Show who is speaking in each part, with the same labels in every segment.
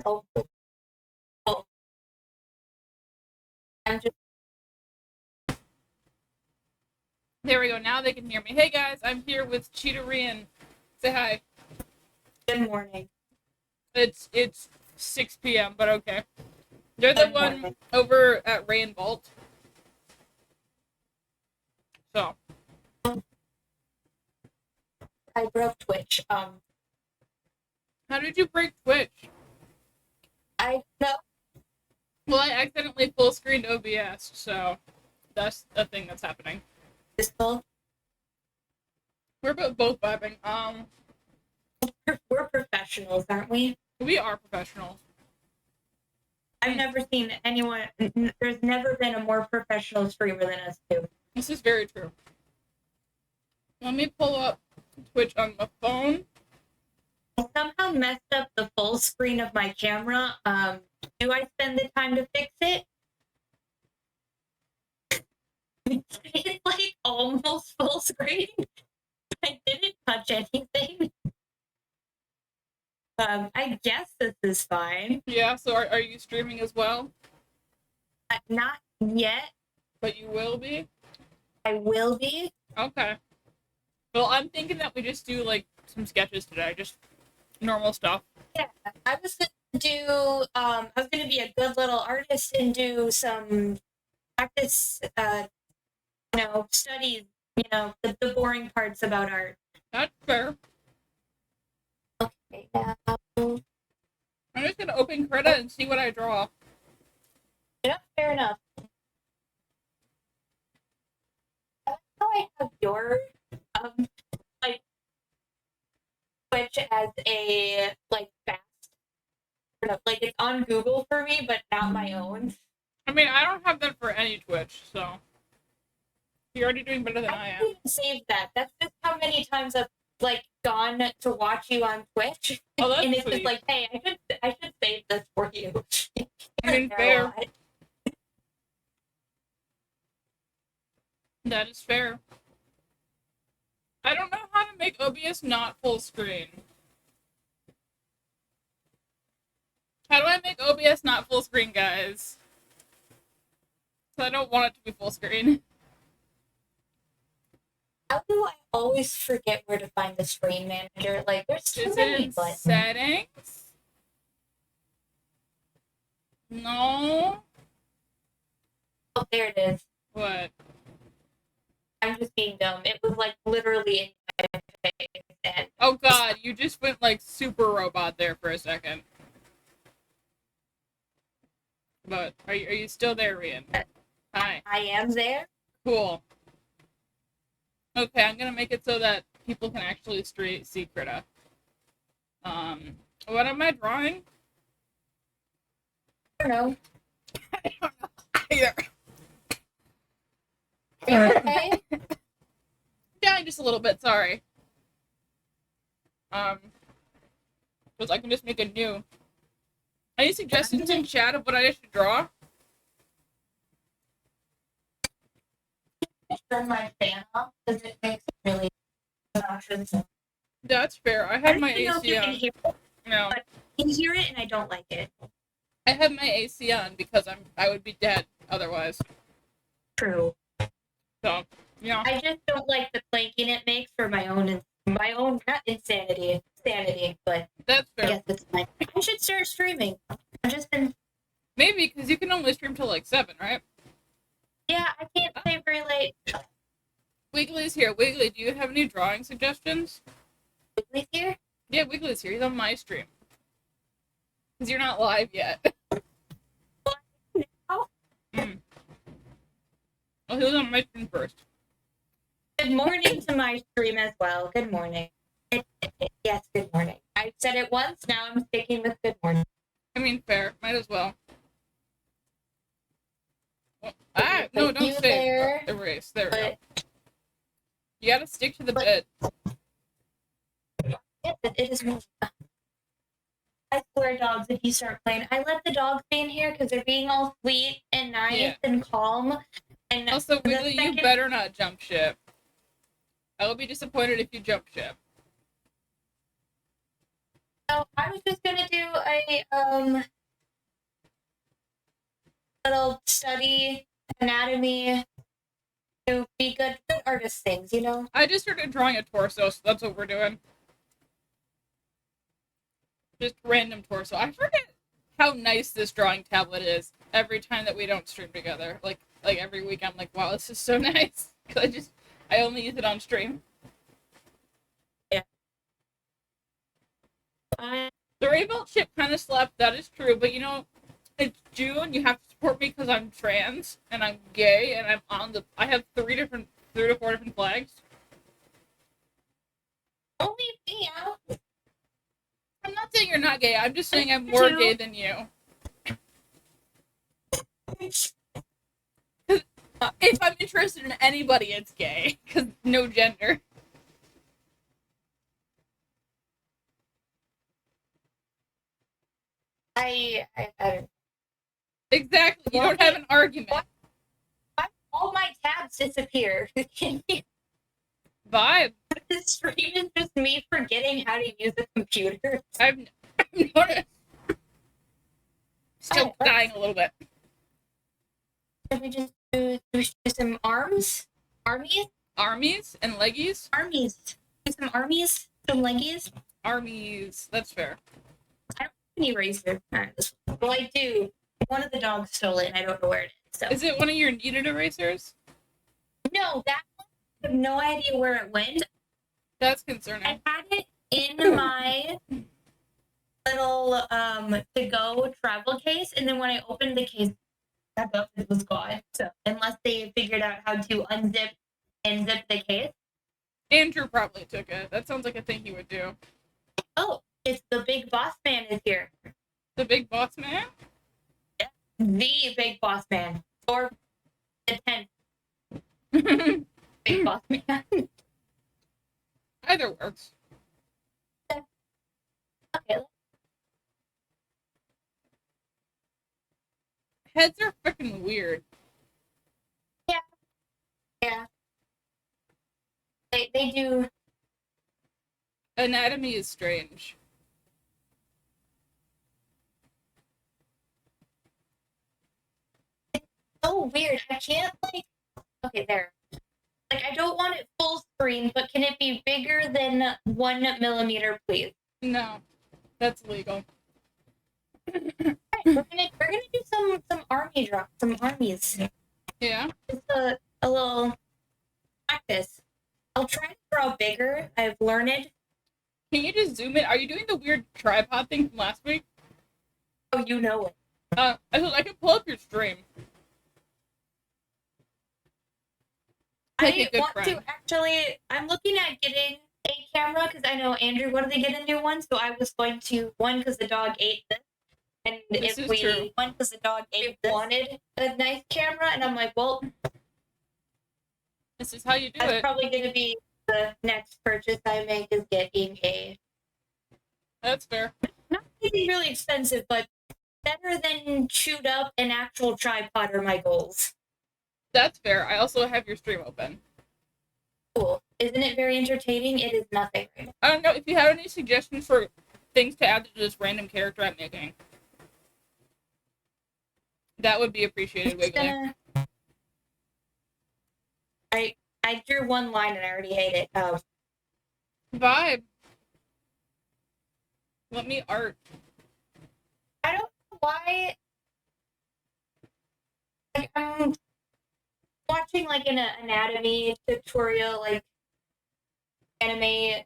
Speaker 1: Oh, oh, I'm just
Speaker 2: There we go. Now they can hear me. Hey guys, I'm here with Cheetah Rian. Say hi.
Speaker 1: good morning.
Speaker 2: It's 6 p.m. But okay. They're the
Speaker 1: Good
Speaker 2: one
Speaker 1: morning.
Speaker 2: over at Rain Vault. So
Speaker 1: I broke Twitch.
Speaker 2: how did you break Twitch?
Speaker 1: I know
Speaker 2: Well, I accidentally full screened OBS, so that's a thing that's happening.
Speaker 1: this whole
Speaker 2: We're both vibing.
Speaker 1: we're professionals, aren't we?
Speaker 2: We are professionals.
Speaker 1: I've never seen anyone. There's never been a more professional streamer than us two.
Speaker 2: This is very true. Let me pull up Twitch on the phone.
Speaker 1: I somehow messed up the full screen of my camera. Do I spend the time to fix it? It's like almost full screen. I didn't touch anything. I guess this is fine.
Speaker 2: Yeah, so are you streaming as well?
Speaker 1: Not yet.
Speaker 2: But you will be?
Speaker 1: I will be.
Speaker 2: Okay. Well, I'm thinking that we just do like some sketches today, just normal stuff.
Speaker 1: Yeah, I was gonna do. I was gonna be a good little artist and do some practice. Studies. The boring parts about art.
Speaker 2: That's fair.
Speaker 1: Okay, now.
Speaker 2: I'm just gonna open Krita and see what I draw.
Speaker 1: Yeah, fair enough. How I have your like Twitch as a fast. Like it's on Google for me, but not my own.
Speaker 2: I mean, I don't have that for any Twitch, so you're already doing better than I am.
Speaker 1: didn't save that. That's just how many times I've gone to watch you on Twitch.
Speaker 2: Oh, that's
Speaker 1: and it's
Speaker 2: sweet.
Speaker 1: just like, hey, I should save this for you.
Speaker 2: I mean, fair. That is fair. I don't know how to make OBS not full screen. How do I make OBS not full screen, guys? So I don't want it to be full screen.
Speaker 1: How do I always forget where to find the screen manager? There's too
Speaker 2: Is it
Speaker 1: many
Speaker 2: in
Speaker 1: buttons.
Speaker 2: settings? No.
Speaker 1: Oh, there it is.
Speaker 2: What?
Speaker 1: I'm just being dumb. It was literally in my face. And
Speaker 2: Oh god, you just went super robot there for a second. But are you still there, Rian? Hi.
Speaker 1: I am there.
Speaker 2: Cool. Okay, I'm gonna make it so that people can actually see Krita. What am I drawing?
Speaker 1: I don't know.
Speaker 2: I don't know either.
Speaker 1: Are you okay?
Speaker 2: Yeah, just a little bit, sorry. Because I can just make a new. Any suggestions in chat of what I should draw?
Speaker 1: Turn my fan off because it makes really obnoxious.
Speaker 2: That's fair. I
Speaker 1: I
Speaker 2: have
Speaker 1: don't
Speaker 2: my
Speaker 1: even know if
Speaker 2: AC
Speaker 1: you can
Speaker 2: on.
Speaker 1: hear it.
Speaker 2: No,
Speaker 1: I can hear it and I don't like it.
Speaker 2: I have my AC on because I would be dead otherwise.
Speaker 1: True.
Speaker 2: So, yeah.
Speaker 1: I just don't like the clanking it makes for my own not insanity, but
Speaker 2: That's
Speaker 1: I
Speaker 2: fair.
Speaker 1: guess it's fine. I should start streaming. I've just been
Speaker 2: Maybe because you can only stream till 7, right?
Speaker 1: I can't stay very late.
Speaker 2: Wiggly's here. Wiggly, do you have any drawing suggestions?
Speaker 1: Wiggly's here?
Speaker 2: Yeah, Wiggly's here. He's on my stream. Because you're not live yet.
Speaker 1: Oh,
Speaker 2: Mm. Oh, he was on my stream first.
Speaker 1: good morning to my stream as well. Good morning. Yes, good morning. I said it once, now I'm sticking with good morning.
Speaker 2: I mean, fair. Might as well. No, don't
Speaker 1: You
Speaker 2: save.
Speaker 1: there,
Speaker 2: Oh, erase. There we go.
Speaker 1: but
Speaker 2: You gotta stick to the
Speaker 1: but-
Speaker 2: bit.
Speaker 1: yeah, it is. I swear, dogs, if you start playing, I let the dogs be in here because they're being all sweet and nice
Speaker 2: Yeah.
Speaker 1: and calm. And
Speaker 2: Also,
Speaker 1: the
Speaker 2: Wiggly, you
Speaker 1: second-
Speaker 2: better not jump ship. I will be disappointed if you jump ship.
Speaker 1: So I was just gonna do a little study anatomy to be good artist things, you know?
Speaker 2: I just started drawing a torso, so that's what we're doing. Just random torso. I forget how nice this drawing tablet is every time that we don't stream together. Like every week, I'm like, wow, this is so nice. Because I only use it on stream.
Speaker 1: Yeah.
Speaker 2: The Revolt ship kind of slept. That is true, but you know, it's June. You have to support me because I'm trans and I'm gay and I'm on the. I have 3 to 4 different flags.
Speaker 1: Only me out.
Speaker 2: I'm not saying you're not gay. I'm just saying I'm more gay than you. If I'm interested in anybody, it's gay. Because no gender.
Speaker 1: I don't.
Speaker 2: Exactly. You don't have an argument.
Speaker 1: Why all my tabs disappear?
Speaker 2: Vibe.
Speaker 1: This stream is just me forgetting how to use a computer.
Speaker 2: I've noticed. Still dying a little bit.
Speaker 1: Should we just do some arms?
Speaker 2: Armies and leggies?
Speaker 1: Armies. Do some armies? Some leggies?
Speaker 2: Armies. That's fair.
Speaker 1: I don't have any eraser. Well, I do. One of the dogs stole it and I don't know where it is. So.
Speaker 2: Is it one of your needed erasers?
Speaker 1: No, that one, I have no idea where it went.
Speaker 2: That's concerning.
Speaker 1: I had it in my little to-go travel case, and then when I opened the case, it was gone. So unless they figured out how to unzip and zip the case.
Speaker 2: Andrew probably took it. That sounds like a thing he would do.
Speaker 1: Oh, it's the big boss man is here.
Speaker 2: The big boss man?
Speaker 1: Yeah, the big boss man. Or the 10th big boss man.
Speaker 2: Either works.
Speaker 1: Okay.
Speaker 2: Heads are freaking weird.
Speaker 1: Yeah. They do.
Speaker 2: Anatomy is strange.
Speaker 1: So weird. I can't okay, there. I don't want it full screen, but can it be bigger than 1 millimeter, please?
Speaker 2: No. That's legal.
Speaker 1: Alright, we're gonna do some army drop, some armies.
Speaker 2: Yeah.
Speaker 1: Just a little practice. I'll try to draw bigger. I've learned.
Speaker 2: Can you just zoom in? Are you doing the weird tripod thing from last week?
Speaker 1: Oh, you know it.
Speaker 2: I can pull up your stream.
Speaker 1: I want to actually. I'm looking at getting a camera because I know Andrew wanted to get a new one. So I was going to because the dog ate this, and
Speaker 2: this
Speaker 1: if we
Speaker 2: true.
Speaker 1: because the dog ate this, wanted a nice camera, and I'm like, well,
Speaker 2: this is how you do
Speaker 1: that's
Speaker 2: it.
Speaker 1: probably going to be the next purchase I make is getting a.
Speaker 2: That's fair.
Speaker 1: Not really, really expensive, but better than chewed up and actual tripod are my goals.
Speaker 2: That's fair. I also have your stream open.
Speaker 1: Cool. Isn't it very entertaining? It is nothing.
Speaker 2: I don't know if you have any suggestions for things to add to this random character I'm making. That would be appreciated, Wiggly.
Speaker 1: I drew one line and I already hate it.
Speaker 2: Vibe. Let me art.
Speaker 1: I don't know why. I'm watching an anatomy tutorial, anatomy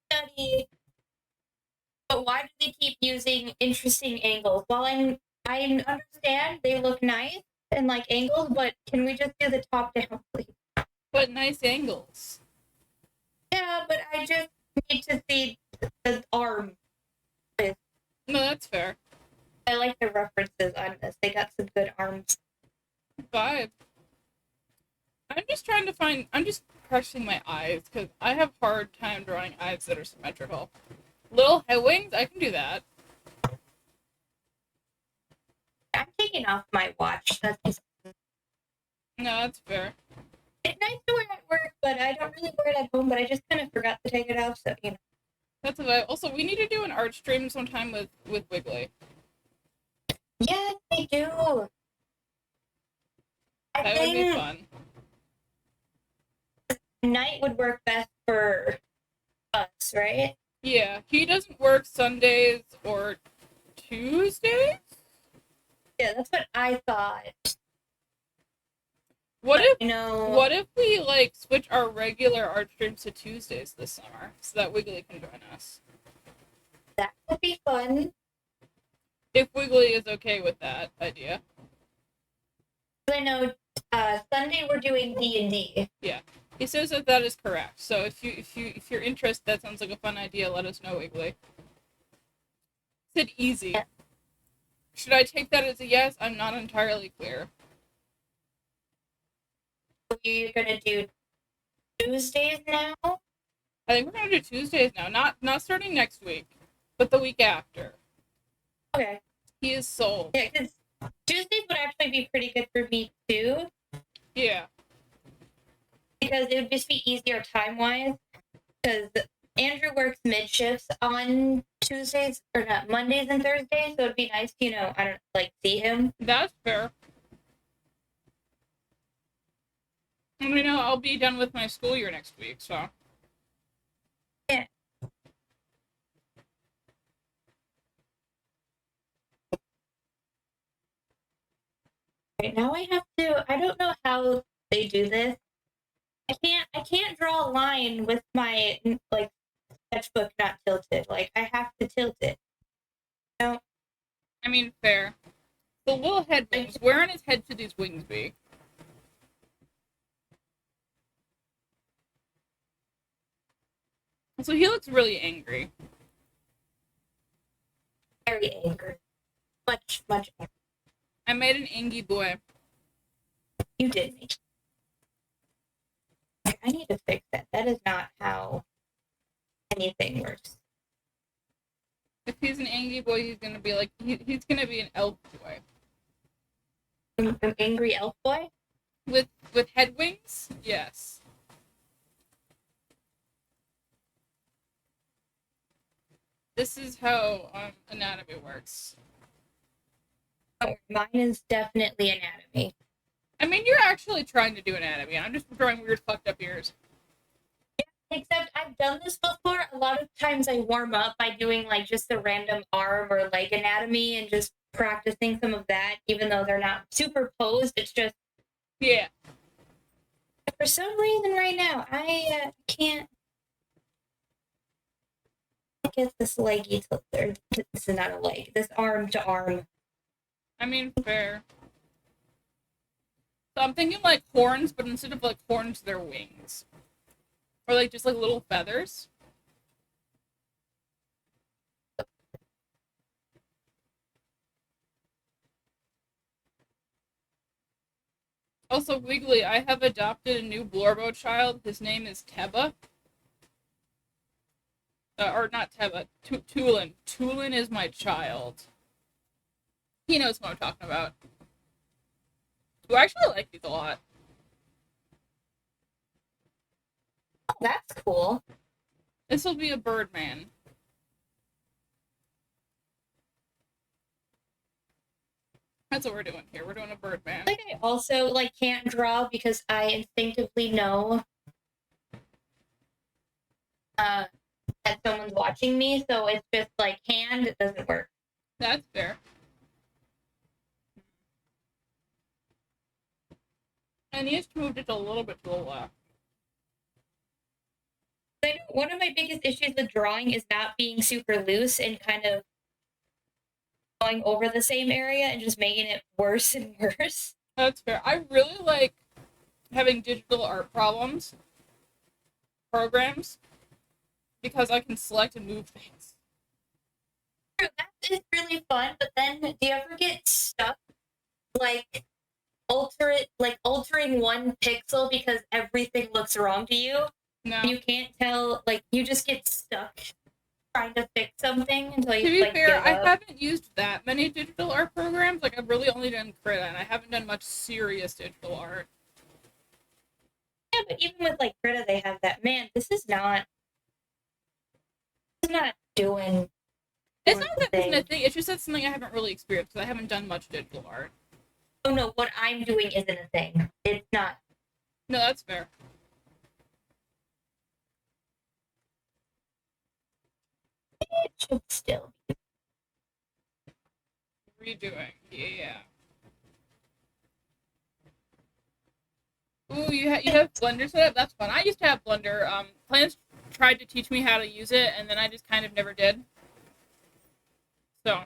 Speaker 1: study. But why do they keep using interesting angles? While I understand they look nice and angles, but can we just do the top down, please?
Speaker 2: But nice angles.
Speaker 1: Yeah, but I just need to see the arm.
Speaker 2: No, that's fair.
Speaker 1: I like the references on this. They got some good arms.
Speaker 2: Vibe. I'm just crushing my eyes, because I have hard time drawing eyes that are symmetrical. Little head wings, I can do that.
Speaker 1: I'm taking off my watch. That's just...
Speaker 2: No, that's fair.
Speaker 1: It's nice to wear at work, but I don't really wear it at home. But I just kind of forgot to take it off, so you know.
Speaker 2: That's about it. Also, we need to do an art stream sometime with Wiggly.
Speaker 1: Yeah, they do. I
Speaker 2: That would be
Speaker 1: think
Speaker 2: fun.
Speaker 1: night would work best for us, right?
Speaker 2: Yeah, he doesn't work Sundays or Tuesdays.
Speaker 1: Yeah, that's what I thought.
Speaker 2: What
Speaker 1: But,
Speaker 2: if
Speaker 1: you know?
Speaker 2: what if we like switch our regular art streams to Tuesdays this summer so that Wiggly can join us?
Speaker 1: That would be fun.
Speaker 2: If Wiggly is okay with that idea.
Speaker 1: I know Sunday we're doing D&D.
Speaker 2: He says that that is correct. So if you're interested, that sounds like a fun idea. Let us know, Wiggly. Said easy.
Speaker 1: Yeah.
Speaker 2: Should I take that as a yes? I'm not entirely clear.
Speaker 1: You're gonna do Tuesdays now?
Speaker 2: I think we're gonna do Tuesdays now. Not starting next week, but the week after.
Speaker 1: Okay.
Speaker 2: He is sold.
Speaker 1: Yeah, because Tuesdays would actually be pretty good for me too,
Speaker 2: Yeah.
Speaker 1: because it would just be easier time-wise. Because Andrew works mid-shifts on Tuesdays, or not, Mondays and Thursdays, so it'd be nice to, you know, I don't, like, see him.
Speaker 2: That's fair. And you know, I'll be done with my school year next week, so.
Speaker 1: Yeah. Right now I have to, I don't know how they do this. I can't draw a line with my, like, sketchbook not tilted. Like, I have to tilt it. No.
Speaker 2: I mean, fair. The little head wings. Where on his head should these wings be? So he looks really angry.
Speaker 1: Very angry. Much, much angry.
Speaker 2: I made an angry boy.
Speaker 1: You did me. I need to fix that. That is not how anything works.
Speaker 2: If he's an angry boy, he's gonna be like he's gonna be an elf boy
Speaker 1: An angry elf boy?
Speaker 2: with head wings. Yes. This is how anatomy works.
Speaker 1: Oh, mine is definitely anatomy.
Speaker 2: I mean, you're actually trying to do anatomy. I'm just drawing weird, fucked up ears.
Speaker 1: Except I've done this before. A lot of times I warm up by doing like just the random arm or leg anatomy and just practicing some of that, even though they're not superposed. It's just
Speaker 2: Yeah.
Speaker 1: for some reason right now I can't get this leggy to there. This is not a leg. This arm to arm.
Speaker 2: I mean, fair. So I'm thinking like horns, but instead of like horns, they're wings. Or like just like little feathers. Also, Wiggly, I have adopted a new Blorbo child. His name is Teba. Or not Teba, Tulin. Tulin is my child. He knows what I'm talking about. Ooh, I actually like these a lot.
Speaker 1: Oh, that's cool.
Speaker 2: This will be a Birdman. That's what we're doing here. We're doing a Birdman.
Speaker 1: Like I also like can't draw because I instinctively know that someone's watching me, so it's just like hand, it doesn't work.
Speaker 2: That's fair. And he just moved it a little bit to the left.
Speaker 1: One of my biggest issues with drawing is not being super loose and kind of going over the same area and just making it worse and worse.
Speaker 2: That's fair. I really like having digital art programs because I can select and move things.
Speaker 1: That is really fun, but then do you ever get stuck like altering one pixel because everything looks wrong to you?
Speaker 2: No.
Speaker 1: You can't tell, like, you just get stuck trying to fix something until you,
Speaker 2: To be
Speaker 1: like,
Speaker 2: fair,
Speaker 1: give
Speaker 2: I
Speaker 1: up.
Speaker 2: haven't used that many digital art programs. Like, I've really only done Krita, and I haven't done much serious digital art.
Speaker 1: Yeah, but even with like Krita, they have that. Man, this is not doing.
Speaker 2: It's not that
Speaker 1: thing.
Speaker 2: isn't a thing. It's just that's something I haven't really experienced because I haven't done much digital art.
Speaker 1: Oh no, what I'm doing isn't a thing. It's not.
Speaker 2: No, that's fair.
Speaker 1: It should still be.
Speaker 2: Redoing, yeah. Ooh, you have Blender set up? That's fun. I used to have Blender. Plants tried to teach me how to use it, and then I just kind of never did. So,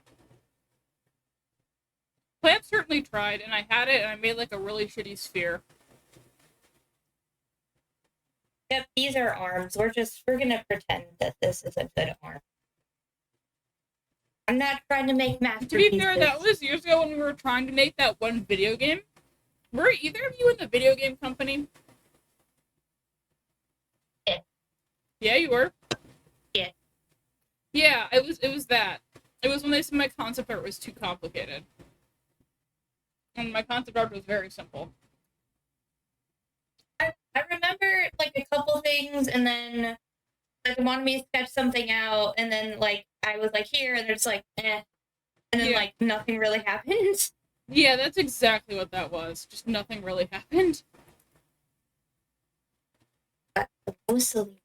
Speaker 2: Plants certainly tried, and I had it, and I made like a really shitty sphere.
Speaker 1: Yep, these are arms. We're gonna pretend that this is a good arm. I'm not trying to make masterpieces.
Speaker 2: To be fair, that was years ago when we were trying to make that one video game. Were either of you in the video game company?
Speaker 1: Yeah.
Speaker 2: Yeah, you were?
Speaker 1: Yeah.
Speaker 2: Yeah, it was that. It was when they said my concept art was too complicated. And my concept art was very simple.
Speaker 1: I remember like a couple things, and then like they wanted me to sketch something out, and then like I was like here, and it's like and then like nothing really happened.
Speaker 2: Yeah, that's exactly what that was. Just nothing really happened.
Speaker 1: Mostly.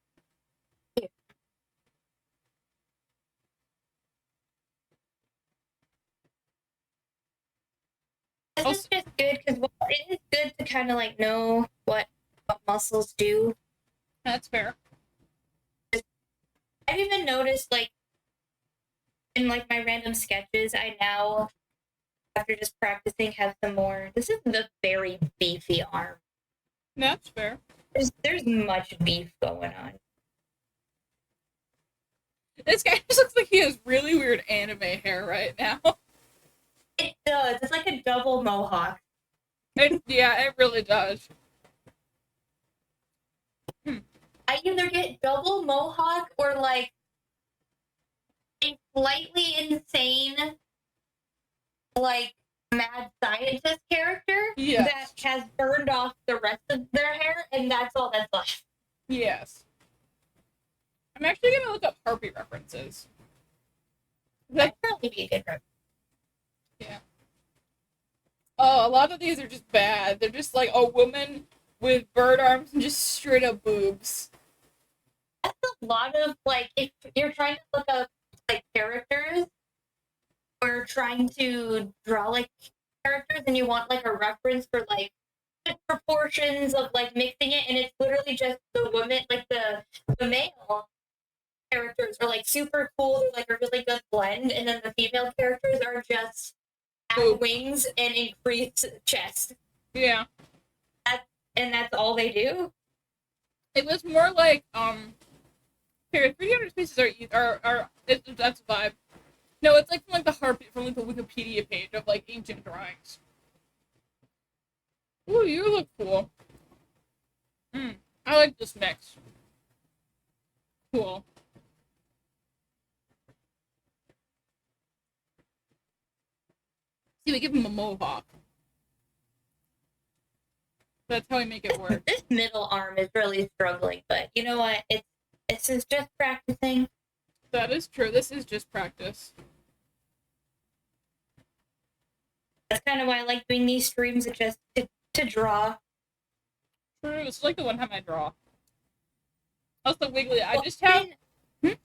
Speaker 1: This is just good because it is good to kind of like know what muscles do.
Speaker 2: That's fair.
Speaker 1: I've even noticed like in like my random sketches, I now after just practicing have some more. This is the very beefy arm.
Speaker 2: That's fair.
Speaker 1: There's much beef going on.
Speaker 2: This guy just looks like he has really weird anime hair right now.
Speaker 1: It does. It's like a double mohawk.
Speaker 2: Yeah, it really does.
Speaker 1: I either get double mohawk or like a slightly insane, like mad scientist character that has burned off the rest of their hair, and that's all that's left.
Speaker 2: Yes. I'm actually gonna look up Harpy references.
Speaker 1: That'd probably be a good reference.
Speaker 2: Yeah. Oh, a lot of these are just bad. They're just like a woman with bird arms and just straight up boobs.
Speaker 1: That's a lot of like if you're trying to look up like characters or trying to draw like characters and you want like a reference for like proportions of like mixing it, and it's literally just the woman, like the male characters are like super cool, like a really good blend, and then the female characters are just have wings and increased chest.
Speaker 2: Yeah.
Speaker 1: That's all they do.
Speaker 2: It was more like here 300 species are that's a vibe. No, it's like from like the Harpy from like the Wikipedia page of like ancient drawings. Ooh, you look cool. I like this mix. Cool. See, we give him a mohawk. That's how we make it work.
Speaker 1: This middle arm is really struggling, but you know what? This is just practicing.
Speaker 2: That is true. This is just practice.
Speaker 1: That's kind of why I like doing these streams, it's just to draw.
Speaker 2: True. It's like the one time I draw. Also, Wiggly, I just have.
Speaker 1: I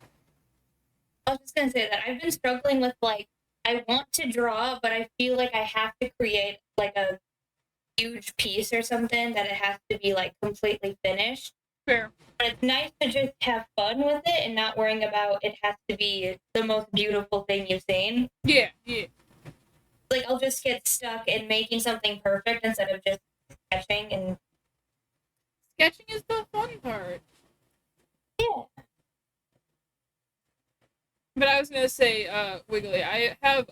Speaker 1: was just gonna say that I've been struggling with like I want to draw, but I feel like I have to create like a huge piece or something that it has to be like completely finished.
Speaker 2: Fair.
Speaker 1: But it's nice to just have fun with it and not worrying about it has to be the most beautiful thing you've seen.
Speaker 2: Yeah.
Speaker 1: Like I'll just get stuck in making something perfect instead of just sketching, and
Speaker 2: sketching is the fun part.
Speaker 1: Yeah.
Speaker 2: But I was gonna say, Wiggly, I have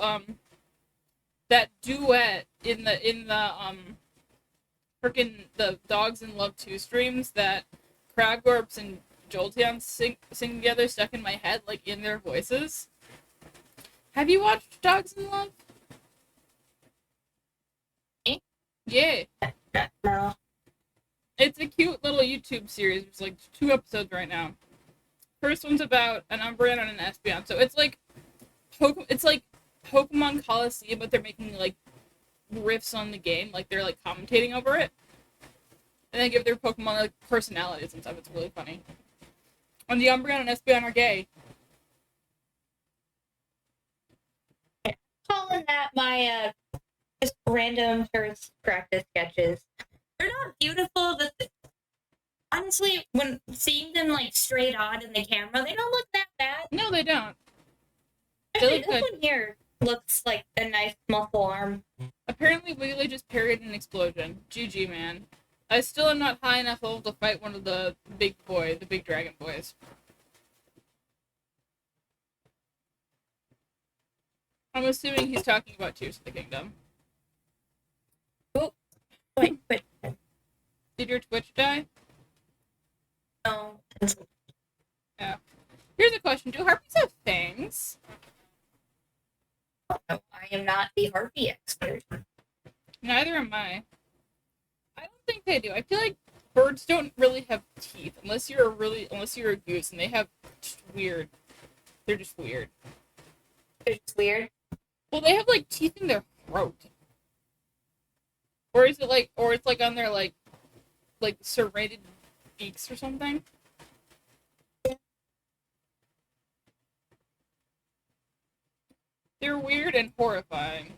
Speaker 2: that duet in the freaking the Dogs in Love 2 streams that Crabgorps and Jolteon sing together, stuck in my head, like in their voices. Have you watched Dogs in Love?
Speaker 1: Me?
Speaker 2: Yeah.
Speaker 1: No.
Speaker 2: It's a cute little YouTube series. There's like 2 episodes right now. First one's about an Umbreon and an Espeon. So it's like Pokemon Coliseum, but they're making like riffs on the game, like they're like commentating over it. And they give their Pokemon like personalities and stuff. It's really funny. And the Umbreon and Espeon are gay.
Speaker 1: Calling that my just random tourist practice sketches. They're not beautiful, but honestly, when seeing them like straight on in the camera, they don't look that bad.
Speaker 2: No, they don't. They
Speaker 1: Actually,
Speaker 2: look
Speaker 1: this
Speaker 2: good.
Speaker 1: one here looks like a nice muffle arm.
Speaker 2: Apparently, Wiggly just parried an explosion. GG, man. I still am not high enough level to fight one of the big dragon boys. I'm assuming he's talking about Tears of the Kingdom.
Speaker 1: Wait.
Speaker 2: Did your Twitch die?
Speaker 1: No.
Speaker 2: Yeah. Here's a question. Do harpies have fangs?
Speaker 1: No, I am not the harpy expert.
Speaker 2: Neither am I. I don't think they do. I feel like birds don't really have teeth unless you're a goose, and they have just weird. They're just weird.
Speaker 1: They're just weird.
Speaker 2: Well, they have like teeth in their throat. Or it's like on their like serrated beaks or something. They're weird and horrifying.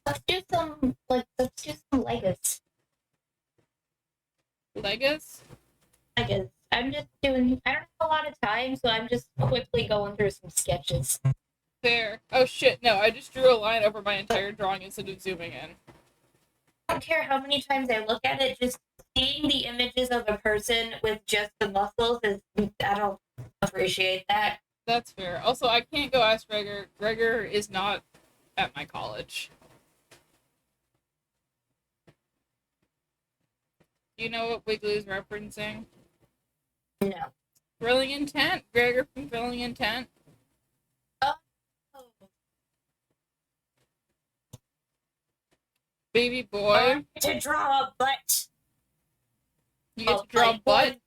Speaker 1: Let's do some Legos.
Speaker 2: Legos?
Speaker 1: Legos. I don't have a lot of time, so I'm just quickly going through some sketches.
Speaker 2: There. Oh shit, no, I just drew a line over my entire drawing instead of zooming in.
Speaker 1: I don't care how many times I look at it, just seeing the images of a person with just the muscles I don't appreciate that.
Speaker 2: That's fair. Also, I can't go ask Gregor. Gregor is not at my college. Do you know what Wiggly is referencing?
Speaker 1: No.
Speaker 2: Thrilling Intent. Gregor from Thrilling Intent.
Speaker 1: Oh.
Speaker 2: Baby boy.
Speaker 1: To draw a butt.
Speaker 2: You get to draw a butt.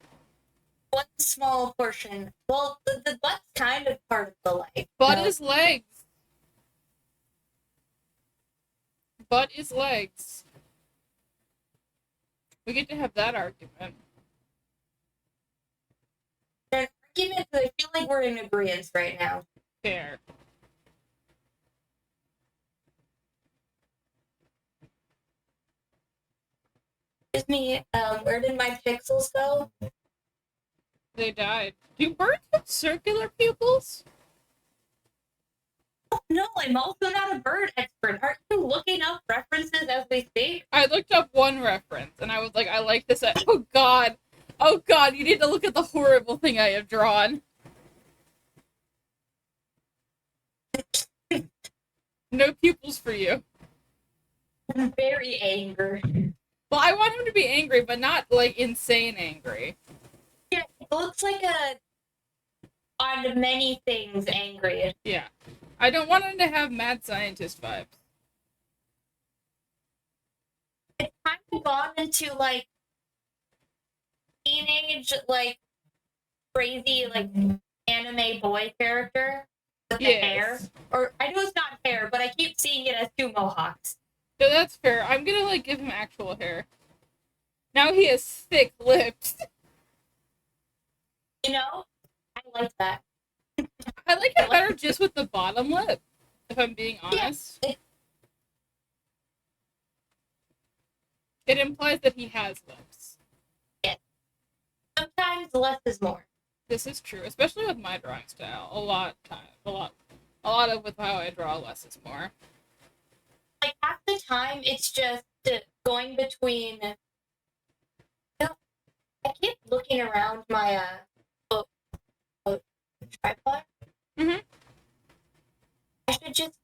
Speaker 1: One small portion. Well, the butt's kind of part of the leg.
Speaker 2: Butt
Speaker 1: No.
Speaker 2: is legs. Butt is legs. We get to have that argument.
Speaker 1: An argument that I feel like we're in agreement right now.
Speaker 2: Fair.
Speaker 1: Excuse me, where did my pixels go?
Speaker 2: They died. Do birds have circular pupils?
Speaker 1: Oh, no, I'm also not a bird expert. Aren't you looking up references as we speak?
Speaker 2: I looked up one reference and I was like, I like this. Oh god. Oh god, you need to look at the horrible thing I have drawn. No pupils for you.
Speaker 1: I'm very angry.
Speaker 2: Well, I want him to be angry, but not like insane angry.
Speaker 1: Yeah, it looks like a on many things angry.
Speaker 2: Yeah. I don't want him to have mad scientist vibes.
Speaker 1: It's kind of gone into like teenage, like crazy, like anime boy character with the hair. Or I know it's not hair, but I keep seeing it as two mohawks.
Speaker 2: No, that's fair. I'm gonna like give him actual hair. Now he has thick lips.
Speaker 1: You know, I like that.
Speaker 2: I like it better just with the bottom lip, if I'm being honest.
Speaker 1: Yeah,
Speaker 2: it implies that he has lips.
Speaker 1: sometimes less is more.
Speaker 2: This is true, especially with my drawing style. A lot of with how I draw, less is more.
Speaker 1: Like half the time, it's just going between. You know, I keep looking around my tripod.
Speaker 2: Mhm.
Speaker 1: I should just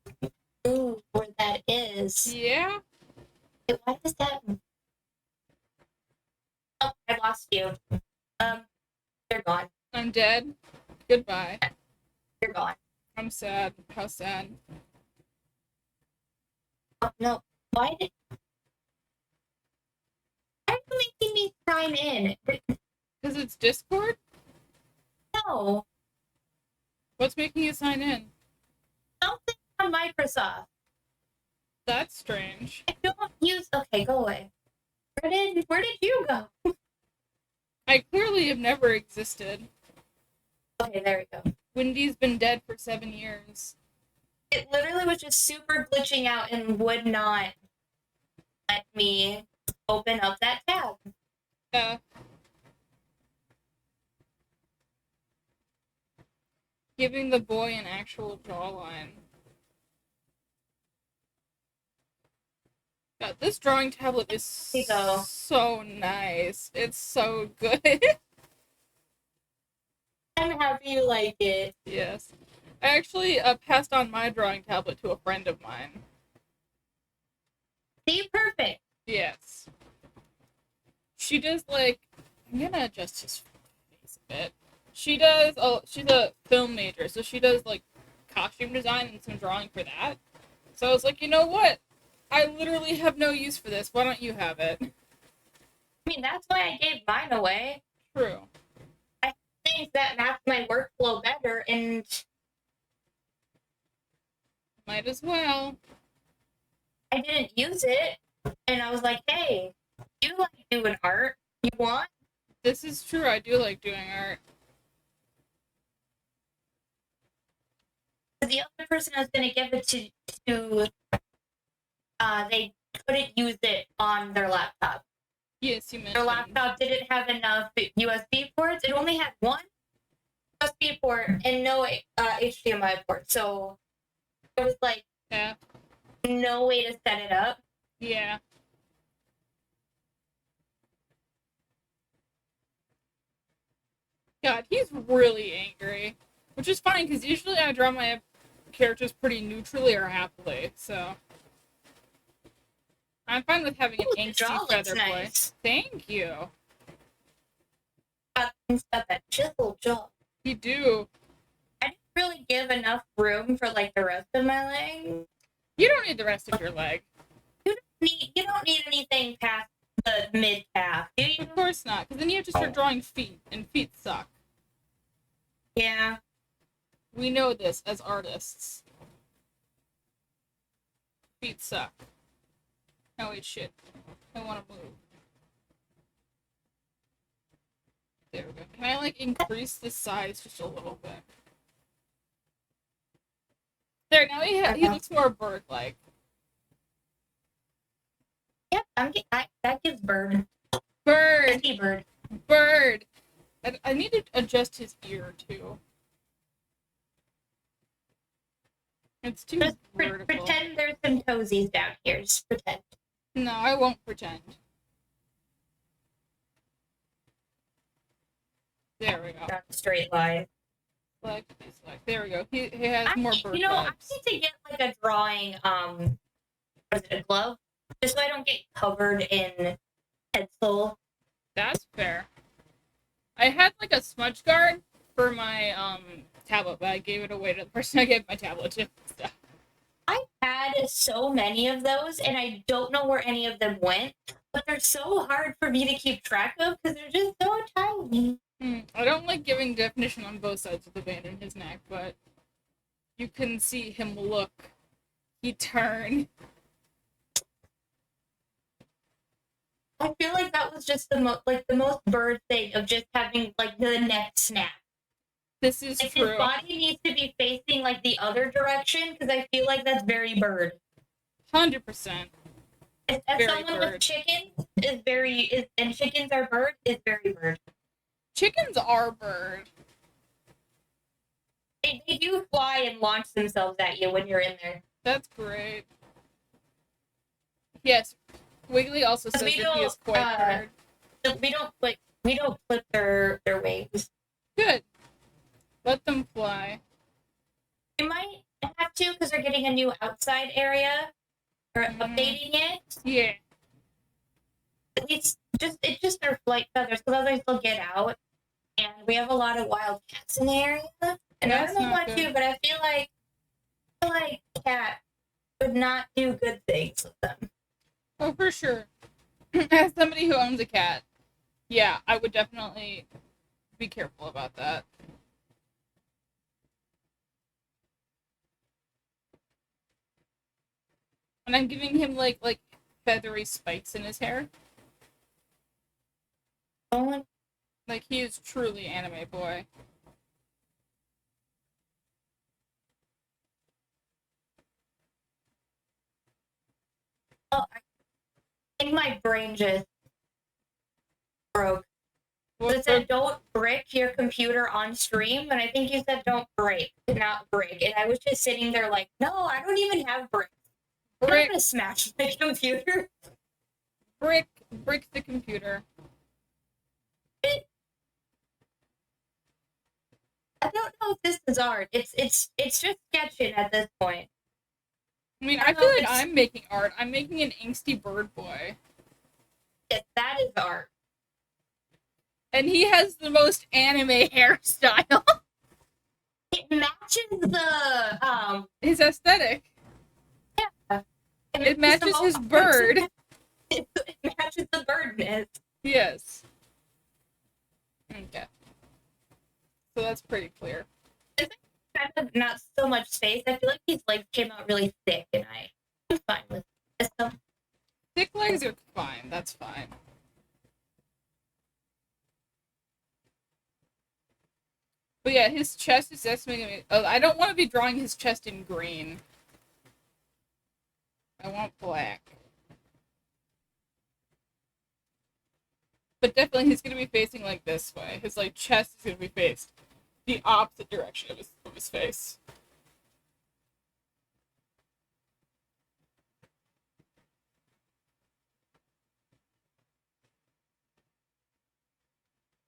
Speaker 1: move where that is.
Speaker 2: Yeah.
Speaker 1: Why does that? Oh, I lost you. They're gone.
Speaker 2: I'm dead. Goodbye.
Speaker 1: You're gone.
Speaker 2: I'm sad. How sad.
Speaker 1: Oh, no. Why are you making sign in?
Speaker 2: Because it's Discord?
Speaker 1: No,
Speaker 2: What's making you sign in?
Speaker 1: something on Microsoft.
Speaker 2: That's strange.
Speaker 1: I don't use. Okay, go away. Where did you go?
Speaker 2: I clearly have never existed.
Speaker 1: Okay, there we go.
Speaker 2: Wendy's been dead for 7 years.
Speaker 1: It literally was just super glitching out and would not let me open up that tab.
Speaker 2: Yeah. Giving the boy an actual jawline. God, this drawing tablet is
Speaker 1: Here you go.
Speaker 2: so nice. It's so good.
Speaker 1: I'm happy you like it.
Speaker 2: Yes. I actually passed on my drawing tablet to a friend of mine.
Speaker 1: See, perfect.
Speaker 2: Yes. She does like I'm gonna adjust his face a bit. She does she's a film major, so she does like costume design and some drawing for that. So I was like, you know what? I literally have no use for this. Why don't you have it?
Speaker 1: I mean, that's why I gave mine away.
Speaker 2: True.
Speaker 1: Things that match my workflow better, and
Speaker 2: Might as well.
Speaker 1: I didn't use it. And I was like, hey, you like doing art? You want?
Speaker 2: This is true. I do like doing art.
Speaker 1: The other person I was going to give it to they couldn't use it on their laptop.
Speaker 2: Yes, you
Speaker 1: Their
Speaker 2: mentioned.
Speaker 1: laptop didn't have enough USB ports. It only had one USB port and no HDMI port. So there was like
Speaker 2: Yeah.
Speaker 1: no way to set it up.
Speaker 2: Yeah. God, he's really angry. Which is fine, because usually I draw my characters pretty neutrally or happily, so... I'm fine with having an
Speaker 1: Ooh, the jaw
Speaker 2: angsty
Speaker 1: looks
Speaker 2: feather play.
Speaker 1: nice.
Speaker 2: Thank you.
Speaker 1: He's got that chisel jaw.
Speaker 2: You do.
Speaker 1: I didn't really give enough room for like the rest of my leg.
Speaker 2: You don't need the rest of your leg.
Speaker 1: You don't need anything past the mid calf, do you?
Speaker 2: Of course not, because then you have to start drawing feet, and feet suck.
Speaker 1: Yeah.
Speaker 2: We know this as artists. Feet suck. Oh wait, shit. I want to move. There we go. Can I, like, increase the size just a little bit? There, now he looks more bird-like.
Speaker 1: Yep, that gives bird.
Speaker 2: Bird!
Speaker 1: I see bird.
Speaker 2: Bird! I need to adjust his ear, too. It's too
Speaker 1: Just
Speaker 2: vertical.
Speaker 1: pretend there's some toesies down here. Just pretend.
Speaker 2: No, I won't pretend. There we go.
Speaker 1: Not a straight line.
Speaker 2: Select. There we go. He has more bird
Speaker 1: You know, I
Speaker 2: vibes.
Speaker 1: need to get like a drawing, what is it, a glove? Just so I don't get covered in pencil.
Speaker 2: That's fair. I had like a smudge guard for my tablet, but I gave it away to the person I gave my tablet to. So.
Speaker 1: I had so many of those, and I don't know where any of them went, but they're so hard for me to keep track of because they're just so tiny.
Speaker 2: I don't like giving definition on both sides of the band in his neck, but you can see him look. He turn.
Speaker 1: I feel like that was just the most bird thing of just having like the neck snap.
Speaker 2: This is
Speaker 1: Like
Speaker 2: true.
Speaker 1: his body needs to be facing like the other direction because I feel like that's very bird.
Speaker 2: 100%.
Speaker 1: As
Speaker 2: Very
Speaker 1: someone
Speaker 2: bird.
Speaker 1: with chickens and chickens are bird is very bird.
Speaker 2: Chickens are bird.
Speaker 1: They do fly and launch themselves at you when you're in there.
Speaker 2: That's great. Yes, Wiggly also says
Speaker 1: We
Speaker 2: that he is
Speaker 1: don't,
Speaker 2: quite bird.
Speaker 1: So we don't clip their wings.
Speaker 2: Good. Let them fly.
Speaker 1: We might have to because they're getting a new outside area or updating it.
Speaker 2: Yeah.
Speaker 1: It's just their flight feathers because otherwise they'll get out. And we have a lot of wild cats in the area. And I
Speaker 2: That's
Speaker 1: don't know
Speaker 2: not
Speaker 1: about
Speaker 2: good.
Speaker 1: you, but I feel like cat would not do good things with them.
Speaker 2: Oh, for sure. As somebody who owns a cat, Yeah, I would definitely be careful about that. And I'm giving him like feathery spikes in his hair.
Speaker 1: Oh,
Speaker 2: Like he is truly anime boy.
Speaker 1: I think my brain just broke. It said don't brick your computer on stream, and I think you said don't break, not break. And I was just sitting there like, no, I don't even have bricks. I'm not
Speaker 2: Brick,
Speaker 1: gonna smash my computer.
Speaker 2: brick the computer.
Speaker 1: I don't know if this is art. It's just sketching at this point.
Speaker 2: I mean,
Speaker 1: I
Speaker 2: I
Speaker 1: don't
Speaker 2: feel
Speaker 1: know if
Speaker 2: like
Speaker 1: it's-
Speaker 2: I'm making art. I'm making an angsty bird boy.
Speaker 1: Yes, that is art.
Speaker 2: And he has the most anime hairstyle.
Speaker 1: It matches the
Speaker 2: His aesthetic. It matches his bird.
Speaker 1: It matches the birdness.
Speaker 2: Yes. Okay. So that's pretty clear.
Speaker 1: Kind of not so much space. I feel like his legs came out really thick, and I'm fine with this. So,
Speaker 2: Thick legs are fine. That's fine. But yeah, his chest is estimating me. Oh, I don't want to be drawing his chest in green. I want black. But definitely he's gonna be facing like this way. His like chest is gonna be faced the opposite direction of his face.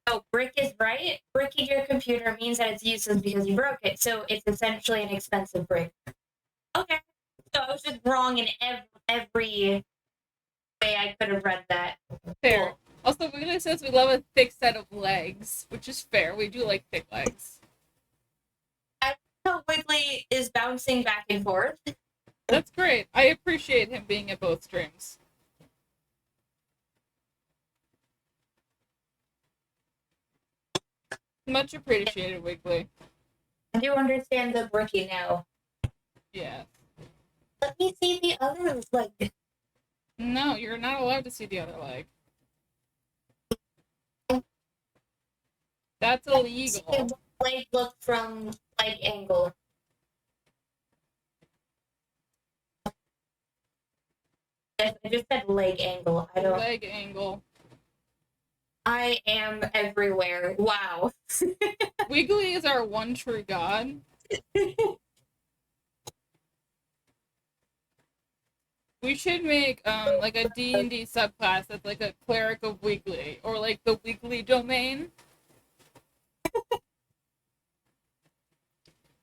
Speaker 1: oh, brick is right. Bricking your computer means that it's useless because you broke it, so it's essentially an expensive brick. Okay, so I was just wrong in every way I could have read that.
Speaker 2: Fair.
Speaker 1: Cool.
Speaker 2: Also, Wiggly says we love a thick set of legs, which is fair. We do like thick legs.
Speaker 1: So Wiggly is bouncing back and forth.
Speaker 2: That's great. I appreciate him being at both streams. Much appreciated, Wiggly.
Speaker 1: I do understand the brickie now.
Speaker 2: Yeah.
Speaker 1: Let me see the other leg.
Speaker 2: No, you're not allowed to see the other leg. That's illegal.
Speaker 1: Leg look from leg angle. I just said leg angle. I don't.
Speaker 2: Leg angle.
Speaker 1: I am everywhere. Wow.
Speaker 2: Wiggly is our one true god. We should make like a D&D subclass that's like a cleric of Wiggly or like the Wiggly domain.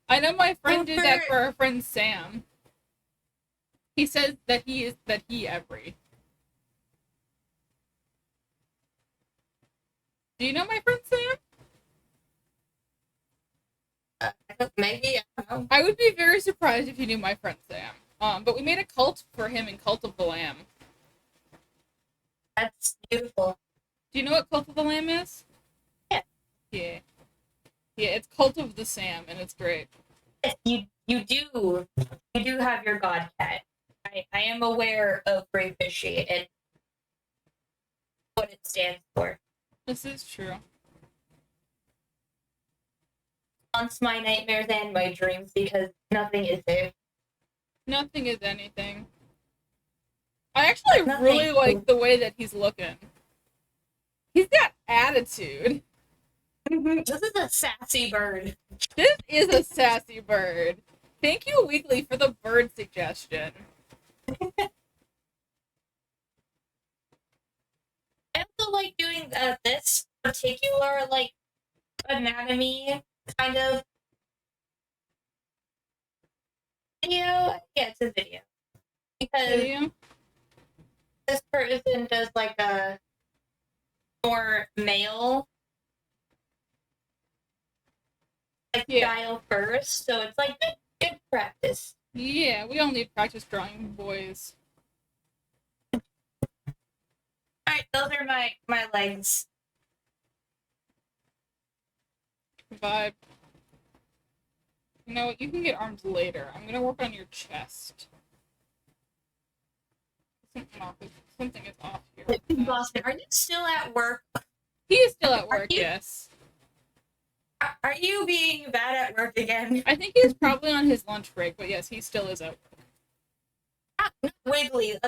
Speaker 2: I know my friend did that for our friend Sam. He says that he every. Do you know my friend Sam?
Speaker 1: Maybe, I don't know.
Speaker 2: I would be very surprised if you knew my friend Sam. But we made a cult for him in Cult of the Lamb.
Speaker 1: That's beautiful.
Speaker 2: Do you know what Cult of the Lamb is?
Speaker 1: Yeah.
Speaker 2: Yeah. Yeah, it's Cult of the Sam, and it's great.
Speaker 1: Yes, you do have your god cat. I am aware of Brave Fishy and what it stands for.
Speaker 2: This is true.
Speaker 1: Haunts my nightmares and my dreams because nothing is safe.
Speaker 2: Nothing is anything. I actually
Speaker 1: Nothing.
Speaker 2: really like the way that he's looking. He's got attitude.
Speaker 1: This is a sassy bird.
Speaker 2: This is a sassy bird. Thank you, Weekly, for the bird suggestion.
Speaker 1: I also like doing this particular like anatomy kind of video. Yeah, it's a video because
Speaker 2: Video?
Speaker 1: this person does like a more male like
Speaker 2: Yeah.
Speaker 1: style first, so it's like good practice.
Speaker 2: Yeah, we all need practice drawing boys.
Speaker 1: All right, those are my legs.
Speaker 2: Vibe. You know what? You can get arms later. I'm gonna work on your chest. Something is off here. with that.
Speaker 1: Boston, are you still at work?
Speaker 2: He is still at
Speaker 1: Are
Speaker 2: work,
Speaker 1: you-
Speaker 2: yes.
Speaker 1: Are you being bad at work again?
Speaker 2: I think he's probably on his lunch break, but yes, he still is at work.
Speaker 1: Wiggly.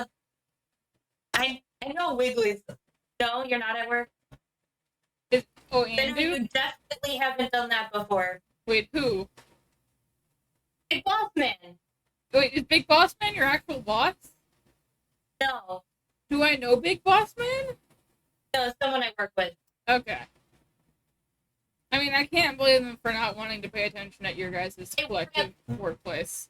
Speaker 1: I know Wiggly's. No, you're not at work.
Speaker 2: Oh,
Speaker 1: I know
Speaker 2: Andrew?
Speaker 1: you definitely haven't done that before.
Speaker 2: Wait, who?
Speaker 1: Big Boss Man.
Speaker 2: Wait, is Big Boss Man your actual boss?
Speaker 1: No. Do
Speaker 2: I know Big Boss Man?
Speaker 1: No, someone I work with.
Speaker 2: Okay. I mean, I can't blame them for not wanting to pay attention at your guys' collective workplace.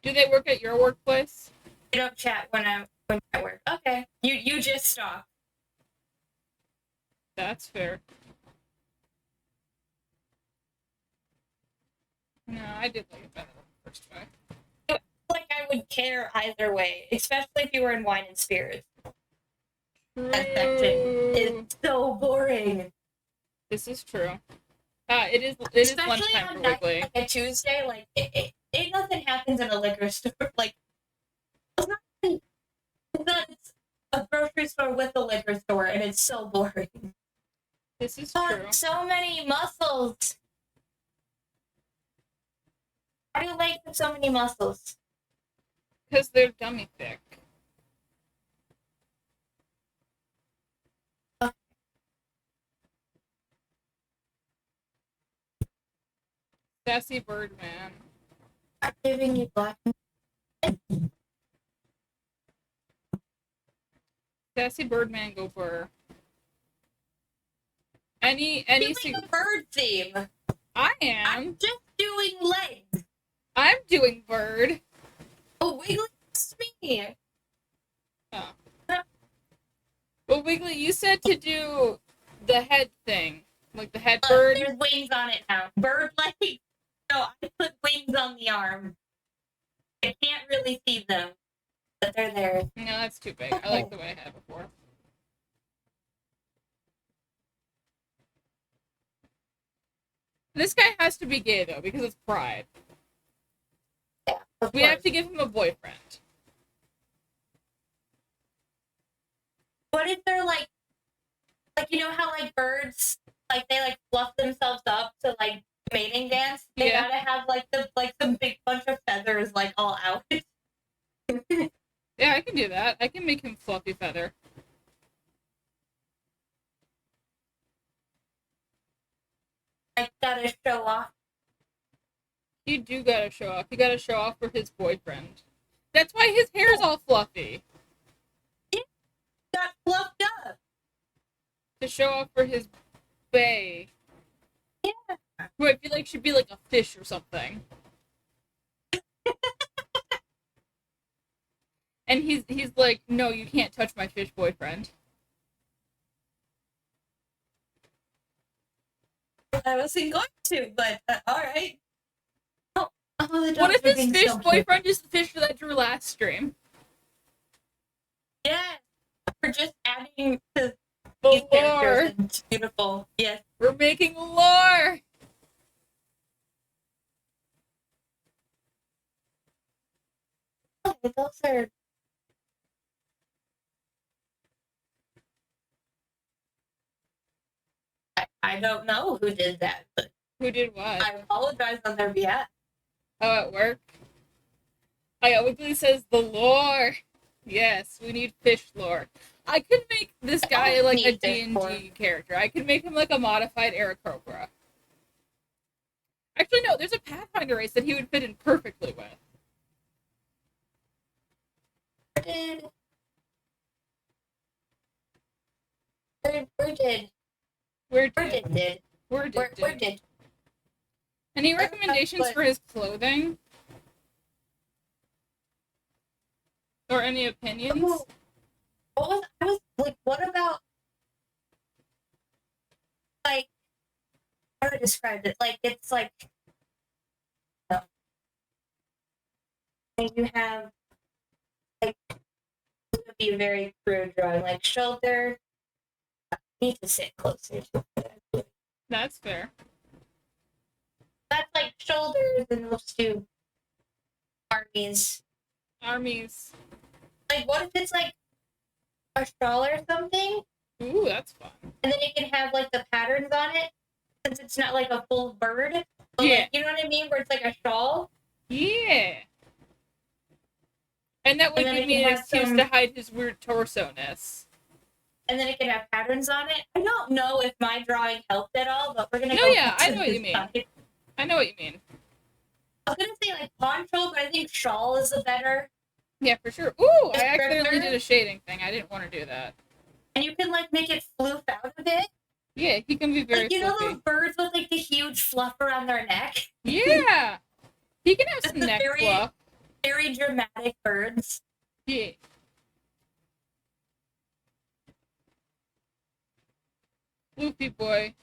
Speaker 2: Do they work at your workplace?
Speaker 1: I don't chat when I'm at work. Okay. You just stop.
Speaker 2: That's fair. No, I did like it better the first way.
Speaker 1: Like I would care either way, especially if you were in wine and spirits. That section is so boring.
Speaker 2: This is true. It is
Speaker 1: Especially
Speaker 2: lunchtime
Speaker 1: on
Speaker 2: for
Speaker 1: night,
Speaker 2: Wiggly.
Speaker 1: like a Tuesday, like ain't nothing happens in a liquor store. Like it's it's a grocery store with a liquor store, and it's so boring.
Speaker 2: This is
Speaker 1: Oh,
Speaker 2: true.
Speaker 1: so many muscles. Why do legs have so many muscles?
Speaker 2: Because they're dummy thick. Sassy Birdman.
Speaker 1: I'm giving you black.
Speaker 2: Sassy Birdman go burr. Any
Speaker 1: Doing a bird theme.
Speaker 2: I am.
Speaker 1: I'm just doing legs.
Speaker 2: I'm doing bird.
Speaker 1: Oh, Wiggly, it's me.
Speaker 2: Oh. Well, Wiggly, you said to do the head thing. Like the head bird.
Speaker 1: There's wings on it now. Bird legs. No, I put wings on the arm. I can't really see them, but they're there.
Speaker 2: No, that's too big. I like the way I had it before. This guy has to be gay, though, because it's Pride.
Speaker 1: Yeah, of
Speaker 2: We
Speaker 1: course.
Speaker 2: have to give him a boyfriend.
Speaker 1: What if they're like you know how like birds, like they like fluff themselves up to like mating dance? They
Speaker 2: Yeah.
Speaker 1: gotta have like some big bunch of feathers like all out.
Speaker 2: Yeah, I can do that. I can make him fluffy feather.
Speaker 1: I gotta show off.
Speaker 2: You do gotta show off. You gotta show off for his boyfriend. That's why his hair's all fluffy.
Speaker 1: Got fluffed up.
Speaker 2: To show off for his bae.
Speaker 1: Yeah.
Speaker 2: Who I feel like should be like a fish or something. And he's like, no, you can't touch my fish boyfriend.
Speaker 1: I wasn't going to, but all right. Oh, the
Speaker 2: What if
Speaker 1: dogs are
Speaker 2: his
Speaker 1: being
Speaker 2: fish
Speaker 1: so cute.
Speaker 2: boyfriend is the fish that drew last stream?
Speaker 1: Yeah, we're just adding to
Speaker 2: The
Speaker 1: these
Speaker 2: lore.
Speaker 1: characters. And it's beautiful. Yes.
Speaker 2: We're making lore.
Speaker 1: Oh, those are. I don't know who did that, but
Speaker 2: Who did what?
Speaker 1: I apologize on their behalf.
Speaker 2: Oh, at work? Oh yeah, Wiggly says the lore. Yes, we need fish lore. I could make this guy like a
Speaker 1: Need fish lore.
Speaker 2: D&D character. I could make him like a modified Aarakocra. Actually, no, there's a Pathfinder race that he would fit in perfectly with.
Speaker 1: Where
Speaker 2: Where did? Any recommendations
Speaker 1: but-
Speaker 2: for his clothing? Or any opinions?
Speaker 1: What about like how do I describe it? Like it's like and you have like it would be a very crude drawing, like shoulder, need to sit closer to it.
Speaker 2: That's fair.
Speaker 1: That's like shoulders and those two armies.
Speaker 2: Armies.
Speaker 1: Like, what if it's like a shawl or something,
Speaker 2: Ooh, that's fun.
Speaker 1: and then it can have like the patterns on it, since it's not like a full bird. But,
Speaker 2: Yeah.
Speaker 1: like, you know what I mean? Where it's like a shawl.
Speaker 2: Yeah. And that would
Speaker 1: And then
Speaker 2: give
Speaker 1: it
Speaker 2: me
Speaker 1: can
Speaker 2: an
Speaker 1: have
Speaker 2: excuse
Speaker 1: some-
Speaker 2: to hide his weird torso-ness.
Speaker 1: And then it can have patterns on it. I don't know if my drawing helped at all, but we're gonna
Speaker 2: No,
Speaker 1: go.
Speaker 2: yeah,
Speaker 1: back
Speaker 2: I
Speaker 1: to
Speaker 2: know what
Speaker 1: this
Speaker 2: you mean.
Speaker 1: topic.
Speaker 2: I know what you mean.
Speaker 1: I was gonna say like poncho, but I think shawl is the better.
Speaker 2: Yeah, for sure. Ooh, I
Speaker 1: Just
Speaker 2: accidentally
Speaker 1: regular?
Speaker 2: did a shading thing. I didn't want to do that.
Speaker 1: And you can like make it floof out of it.
Speaker 2: Yeah, he can be very
Speaker 1: Like, you know
Speaker 2: fluffy.
Speaker 1: those birds with like the huge fluff around their neck?
Speaker 2: Yeah! He can have
Speaker 1: Just
Speaker 2: some
Speaker 1: the
Speaker 2: neck
Speaker 1: very-
Speaker 2: fluff.
Speaker 1: Very dramatic birds.
Speaker 2: Yeah. Floofy boy.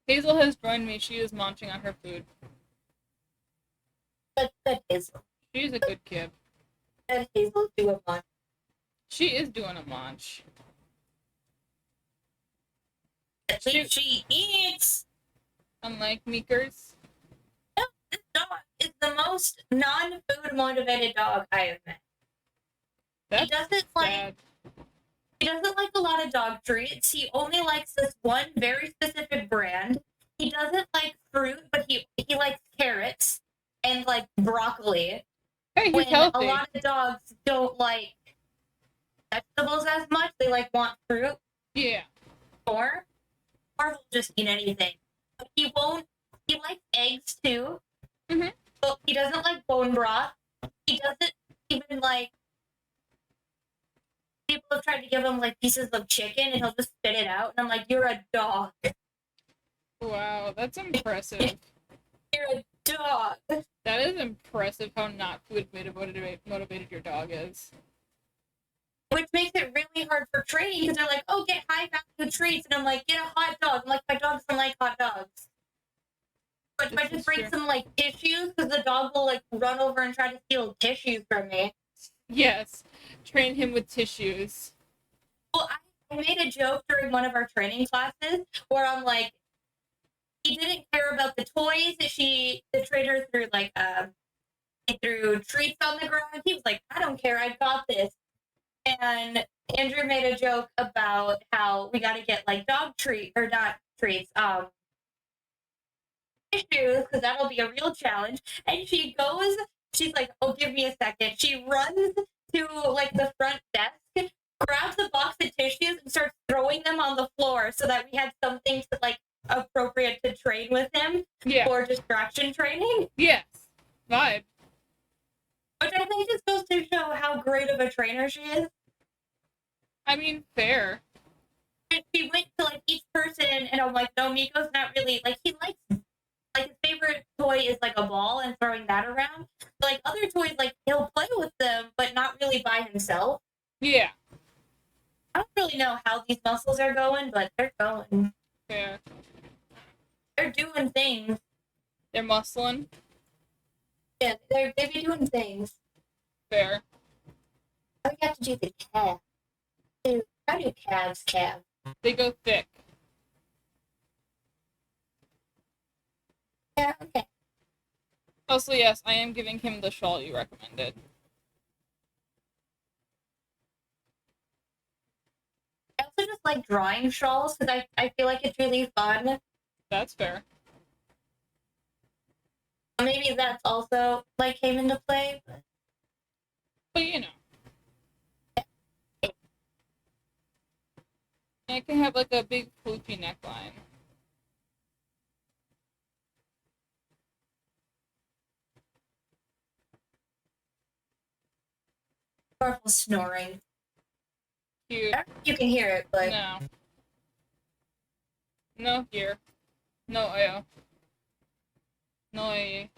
Speaker 2: Hazel has joined me. She is munching on her food.
Speaker 1: But that Hazel.
Speaker 2: She's a good kid.
Speaker 1: That Hazel do a bunch.
Speaker 2: She is doing a munch.
Speaker 1: At least she eats.
Speaker 2: Unlike Meekers.
Speaker 1: This dog is the most non-food motivated dog I have met.
Speaker 2: That's
Speaker 1: He doesn't like
Speaker 2: sad.
Speaker 1: He doesn't like a lot of dog treats. He only likes this one very specific brand. He doesn't like fruit, but he likes carrots and like broccoli.
Speaker 2: Hey, he's
Speaker 1: When
Speaker 2: healthy.
Speaker 1: a lot of dogs don't like vegetables as much, they like want fruit
Speaker 2: Yeah.
Speaker 1: more, or he'll just eat anything. But he won't. He likes eggs too,
Speaker 2: Mhm.
Speaker 1: but he doesn't like bone broth. He doesn't even like. People have tried to give him like pieces of chicken, and he'll just spit it out. And I'm like, "You're a dog.
Speaker 2: Wow, that's impressive.
Speaker 1: You're a dog."
Speaker 2: That is impressive how not food motivated your dog is.
Speaker 1: Which makes it really hard for training because they're like, "Oh, get high value treats," and I'm like, "Get a hot dog." I'm like, "My dog doesn't like hot dogs." But if I
Speaker 2: This
Speaker 1: just
Speaker 2: is
Speaker 1: bring
Speaker 2: true.
Speaker 1: some like tissues, because the dog will like run over and try to steal tissues from me.
Speaker 2: Yes. Train him with tissues.
Speaker 1: Well, I made a joke during one of our training classes where I'm like, he didn't care about the toys that the trainer threw like he threw treats on the ground. He was like, "I don't care, I got this." And Andrew made a joke about how we got to get like dog treat or not treats, tissues, because that'll be a real challenge. And she's like, "Oh, give me a second." She runs to like the front desk, grabs a box of tissues, and starts throwing them on the floor so that we had something to like appropriate to train with him
Speaker 2: Yeah.
Speaker 1: for distraction training.
Speaker 2: Yes. Vibe.
Speaker 1: Which I think just goes to show how great of a trainer she is.
Speaker 2: I mean, fair.
Speaker 1: She went to like each person, and I'm like, "No, Miko's not really like he likes like his favorite toy is like a ball and throwing that around. But, like other toys, like he'll play with them, but not really by himself.
Speaker 2: Yeah.
Speaker 1: I don't really know how these muscles are going, but they're going.
Speaker 2: Fair.
Speaker 1: They're doing things.
Speaker 2: They're muscling.
Speaker 1: Yeah, they be doing things.
Speaker 2: Fair.
Speaker 1: I got to do the calf. Dude, how do calves calve?
Speaker 2: They go thick.
Speaker 1: Yeah, okay.
Speaker 2: Also, yes, I am giving him the shawl you recommended.
Speaker 1: I also just like drawing shawls because I feel like it's really fun.
Speaker 2: That's fair.
Speaker 1: Maybe that's also like came into play.
Speaker 2: But you know. And it can have like a big floofy neckline.
Speaker 1: Powerful snoring.
Speaker 2: Cute.
Speaker 1: I don't know if you can hear it, but
Speaker 2: No. No here. No ayo. No ay.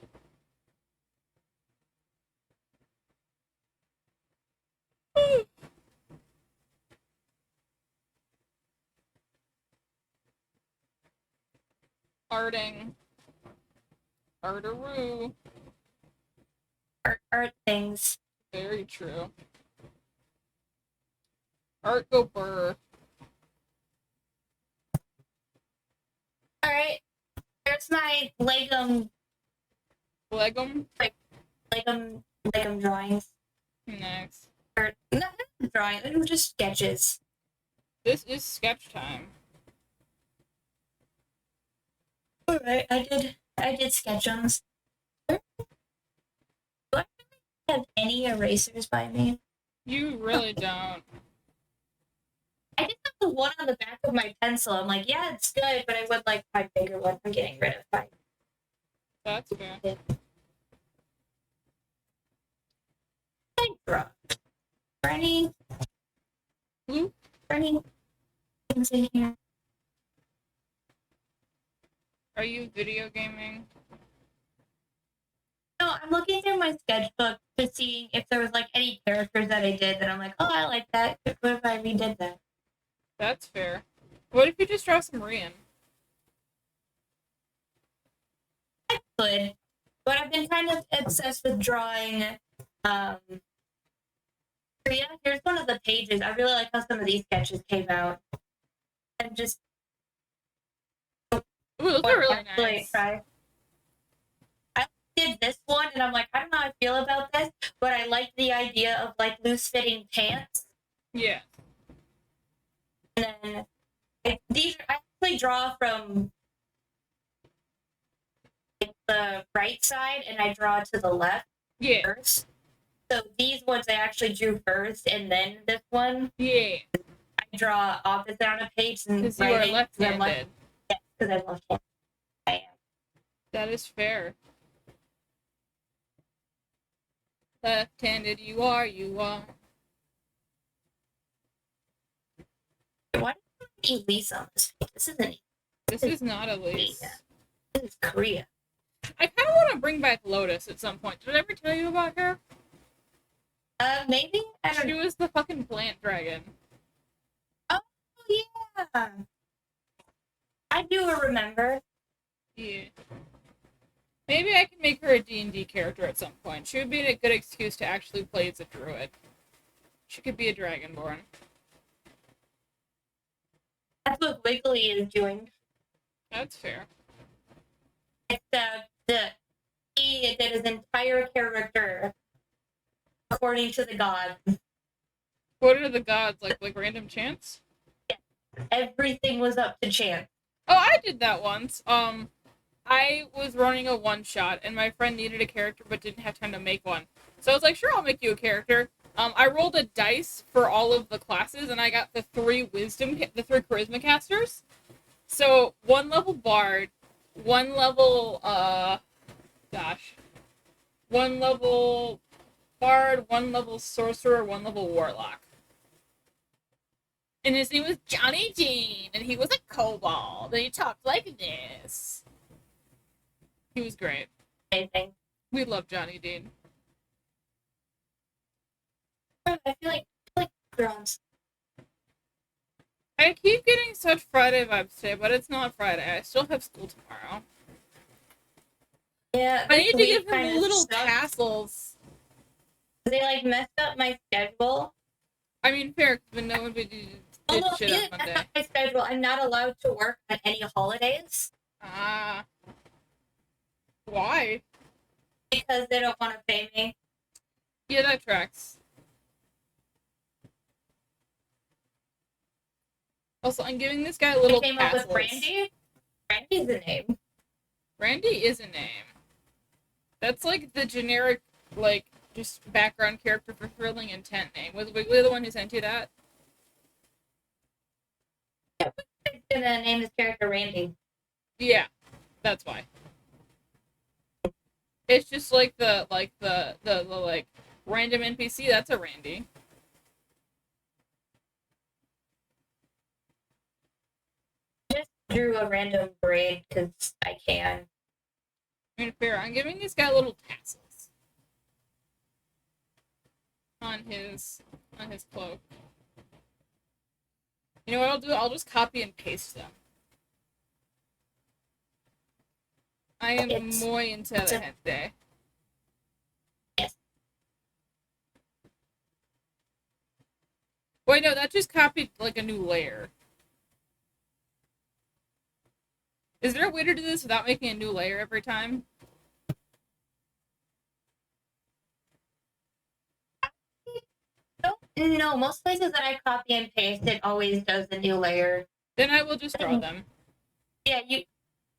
Speaker 2: Arting. Artaroo.
Speaker 1: art things.
Speaker 2: Very true. Art go burr.
Speaker 1: Alright. There's my Legum
Speaker 2: Legum.
Speaker 1: Legum drawings.
Speaker 2: Nice.
Speaker 1: Or not drawings, they were just sketches.
Speaker 2: This is sketch time.
Speaker 1: Alright, I did sketch-ons. Do I have any erasers by me?
Speaker 2: You really don't.
Speaker 1: I did have the one on the back of my pencil. I'm like, yeah, it's good, but I would like my bigger one. I'm getting rid of my.
Speaker 2: That's fair.
Speaker 1: I draw. For any
Speaker 2: Blue?
Speaker 1: things in here.
Speaker 2: Are you video gaming?
Speaker 1: No, I'm looking through my sketchbook to see if there was like any characters that I did that I'm like, oh, I like that. What if I redid that?
Speaker 2: That's fair. What if you just draw some Rian?
Speaker 1: I could, but I've been kind of obsessed with drawing. Korea. Here's one of the pages. I really like how some of these sketches came out. And just
Speaker 2: Ooh, those are really
Speaker 1: actually
Speaker 2: nice.
Speaker 1: try. I did this one, and I'm like, I don't know how I feel about this, but I like the idea of like loose fitting pants.
Speaker 2: Yeah.
Speaker 1: And then I actually draw from like, the right side, and I draw to the left
Speaker 2: Yeah.
Speaker 1: first. So these ones I actually drew first, and then this one
Speaker 2: Yeah.
Speaker 1: I draw opposite on a page and
Speaker 2: Because you are
Speaker 1: writing, 'cause I'm
Speaker 2: left-handed.
Speaker 1: because I'm left-handed. I am.
Speaker 2: That is fair. Left-handed you are, you are.
Speaker 1: Why do I need Lisa on this page? This isn't.
Speaker 2: This is not Elise.
Speaker 1: Yeah. This is Korea.
Speaker 2: I kind of want to bring back Lotus at some point. Did I ever tell you about her?
Speaker 1: Maybe I don't
Speaker 2: She
Speaker 1: know.
Speaker 2: was the fucking plant dragon.
Speaker 1: Oh yeah, I do remember.
Speaker 2: Yeah. Maybe I can make her a D&D character at some point. She would be a good excuse to actually play as a druid. She could be a dragonborn.
Speaker 1: That's what Wiggly is doing.
Speaker 2: That's fair.
Speaker 1: Except that he did his entire character according to the gods.
Speaker 2: What are the gods? Like random chance?
Speaker 1: Everything was up to chance.
Speaker 2: Oh, I did that once. I was running a one-shot, and my friend needed a character but didn't have time to make one. So I was like, sure, I'll make you a character. I rolled a dice for all of the classes, and I got the three charisma casters. So 1 level bard, 1 level, 1 level bard, 1 level sorcerer, 1 level warlock. And his name was Johnny Dean, and he was a kobold, and he talked like this. He was great.
Speaker 1: Amazing.
Speaker 2: We love Johnny Dean.
Speaker 1: I feel like groans.
Speaker 2: I keep getting such Friday vibes today, but it's not Friday. I still have school tomorrow.
Speaker 1: Yeah,
Speaker 2: I need to
Speaker 1: this
Speaker 2: give
Speaker 1: week kind
Speaker 2: him
Speaker 1: of
Speaker 2: little
Speaker 1: sucks.
Speaker 2: tassels.
Speaker 1: They like messed up my schedule.
Speaker 2: I mean, fair, but no one did
Speaker 1: Although
Speaker 2: shit
Speaker 1: even
Speaker 2: on
Speaker 1: that's
Speaker 2: Monday.
Speaker 1: not my schedule. I'm not allowed to work on any holidays
Speaker 2: Ah. Why?
Speaker 1: because they don't want to pay me.
Speaker 2: Yeah, that tracks. Also, I'm giving this guy
Speaker 1: They
Speaker 2: little
Speaker 1: came up
Speaker 2: tassels.
Speaker 1: with Brandy. Brandy's the name.
Speaker 2: Randy is a name. That's like the generic, like, just background character for Thrilling Intent name. Was Wiggly the one who sent you that?
Speaker 1: I'm gonna name this character Randy.
Speaker 2: Yeah, that's why. It's just like the like random NPC. That's a Randy.
Speaker 1: Just drew a random braid because I can.
Speaker 2: I mean, fair. I'm giving this guy little tassels on his cloak. You know what I'll do? I'll just copy and paste them. I am
Speaker 1: It's-
Speaker 2: muy
Speaker 1: it's a-
Speaker 2: inteligente.
Speaker 1: Yes.
Speaker 2: Wait, no, that just copied like a new layer. Is there a way to do this without making a new layer every time?
Speaker 1: No, most places that I copy and paste, it always does a new layer.
Speaker 2: Then I will just draw them.
Speaker 1: Yeah, you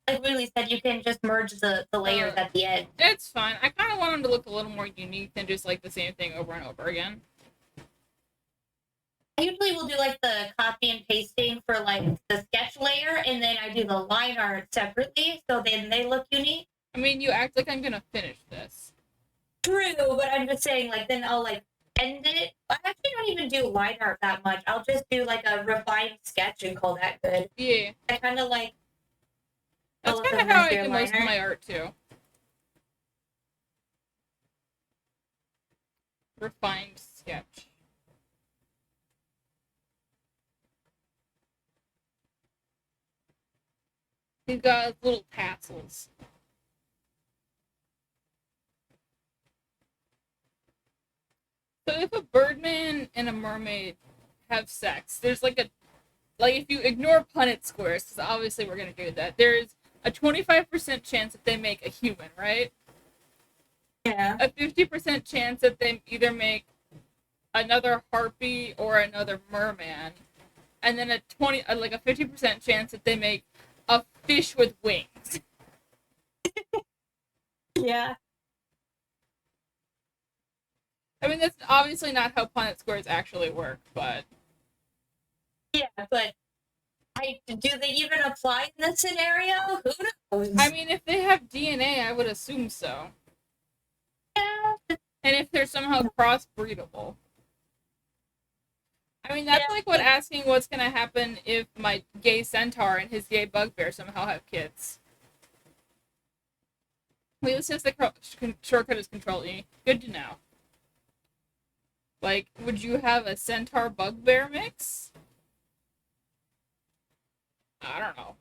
Speaker 1: like Lily said, you can just merge the layers at the end.
Speaker 2: It's fine. I kind of want them to look a little more unique than just like the same thing over and over again.
Speaker 1: I usually will do like the copy and pasting for like the sketch layer, and then I do the line art separately, so then they look unique.
Speaker 2: I mean, you act like I'm gonna finish this.
Speaker 1: True, but I'm just saying, like, then I'll like end it. I actually don't even do line art that much. I'll just do like a refined sketch and call that good.
Speaker 2: Yeah.
Speaker 1: I kind of like.
Speaker 2: That's kind of how I do most of my art too. Refined sketch. He's got little tassels. So if a birdman and a mermaid have sex, there's like if you ignore Punnett squares, because obviously we're gonna do that, there's a 25% chance that they make a human, right?
Speaker 1: Yeah.
Speaker 2: A 50% chance that they either make another harpy or another merman, and then a 50% chance that they make a fish with wings.
Speaker 1: Yeah.
Speaker 2: I mean, that's obviously not how Punnett squares actually work, but
Speaker 1: yeah, but do they even apply in this scenario? Who knows?
Speaker 2: I mean, if they have DNA, I would assume so.
Speaker 1: Yeah.
Speaker 2: And if they're somehow crossbreedable. I mean, that's like what asking what's gonna happen if my gay centaur and his gay bugbear somehow have kids. Wait, this says the shortcut is Control E. Good to know. Like, would you have a centaur bugbear mix? I don't know.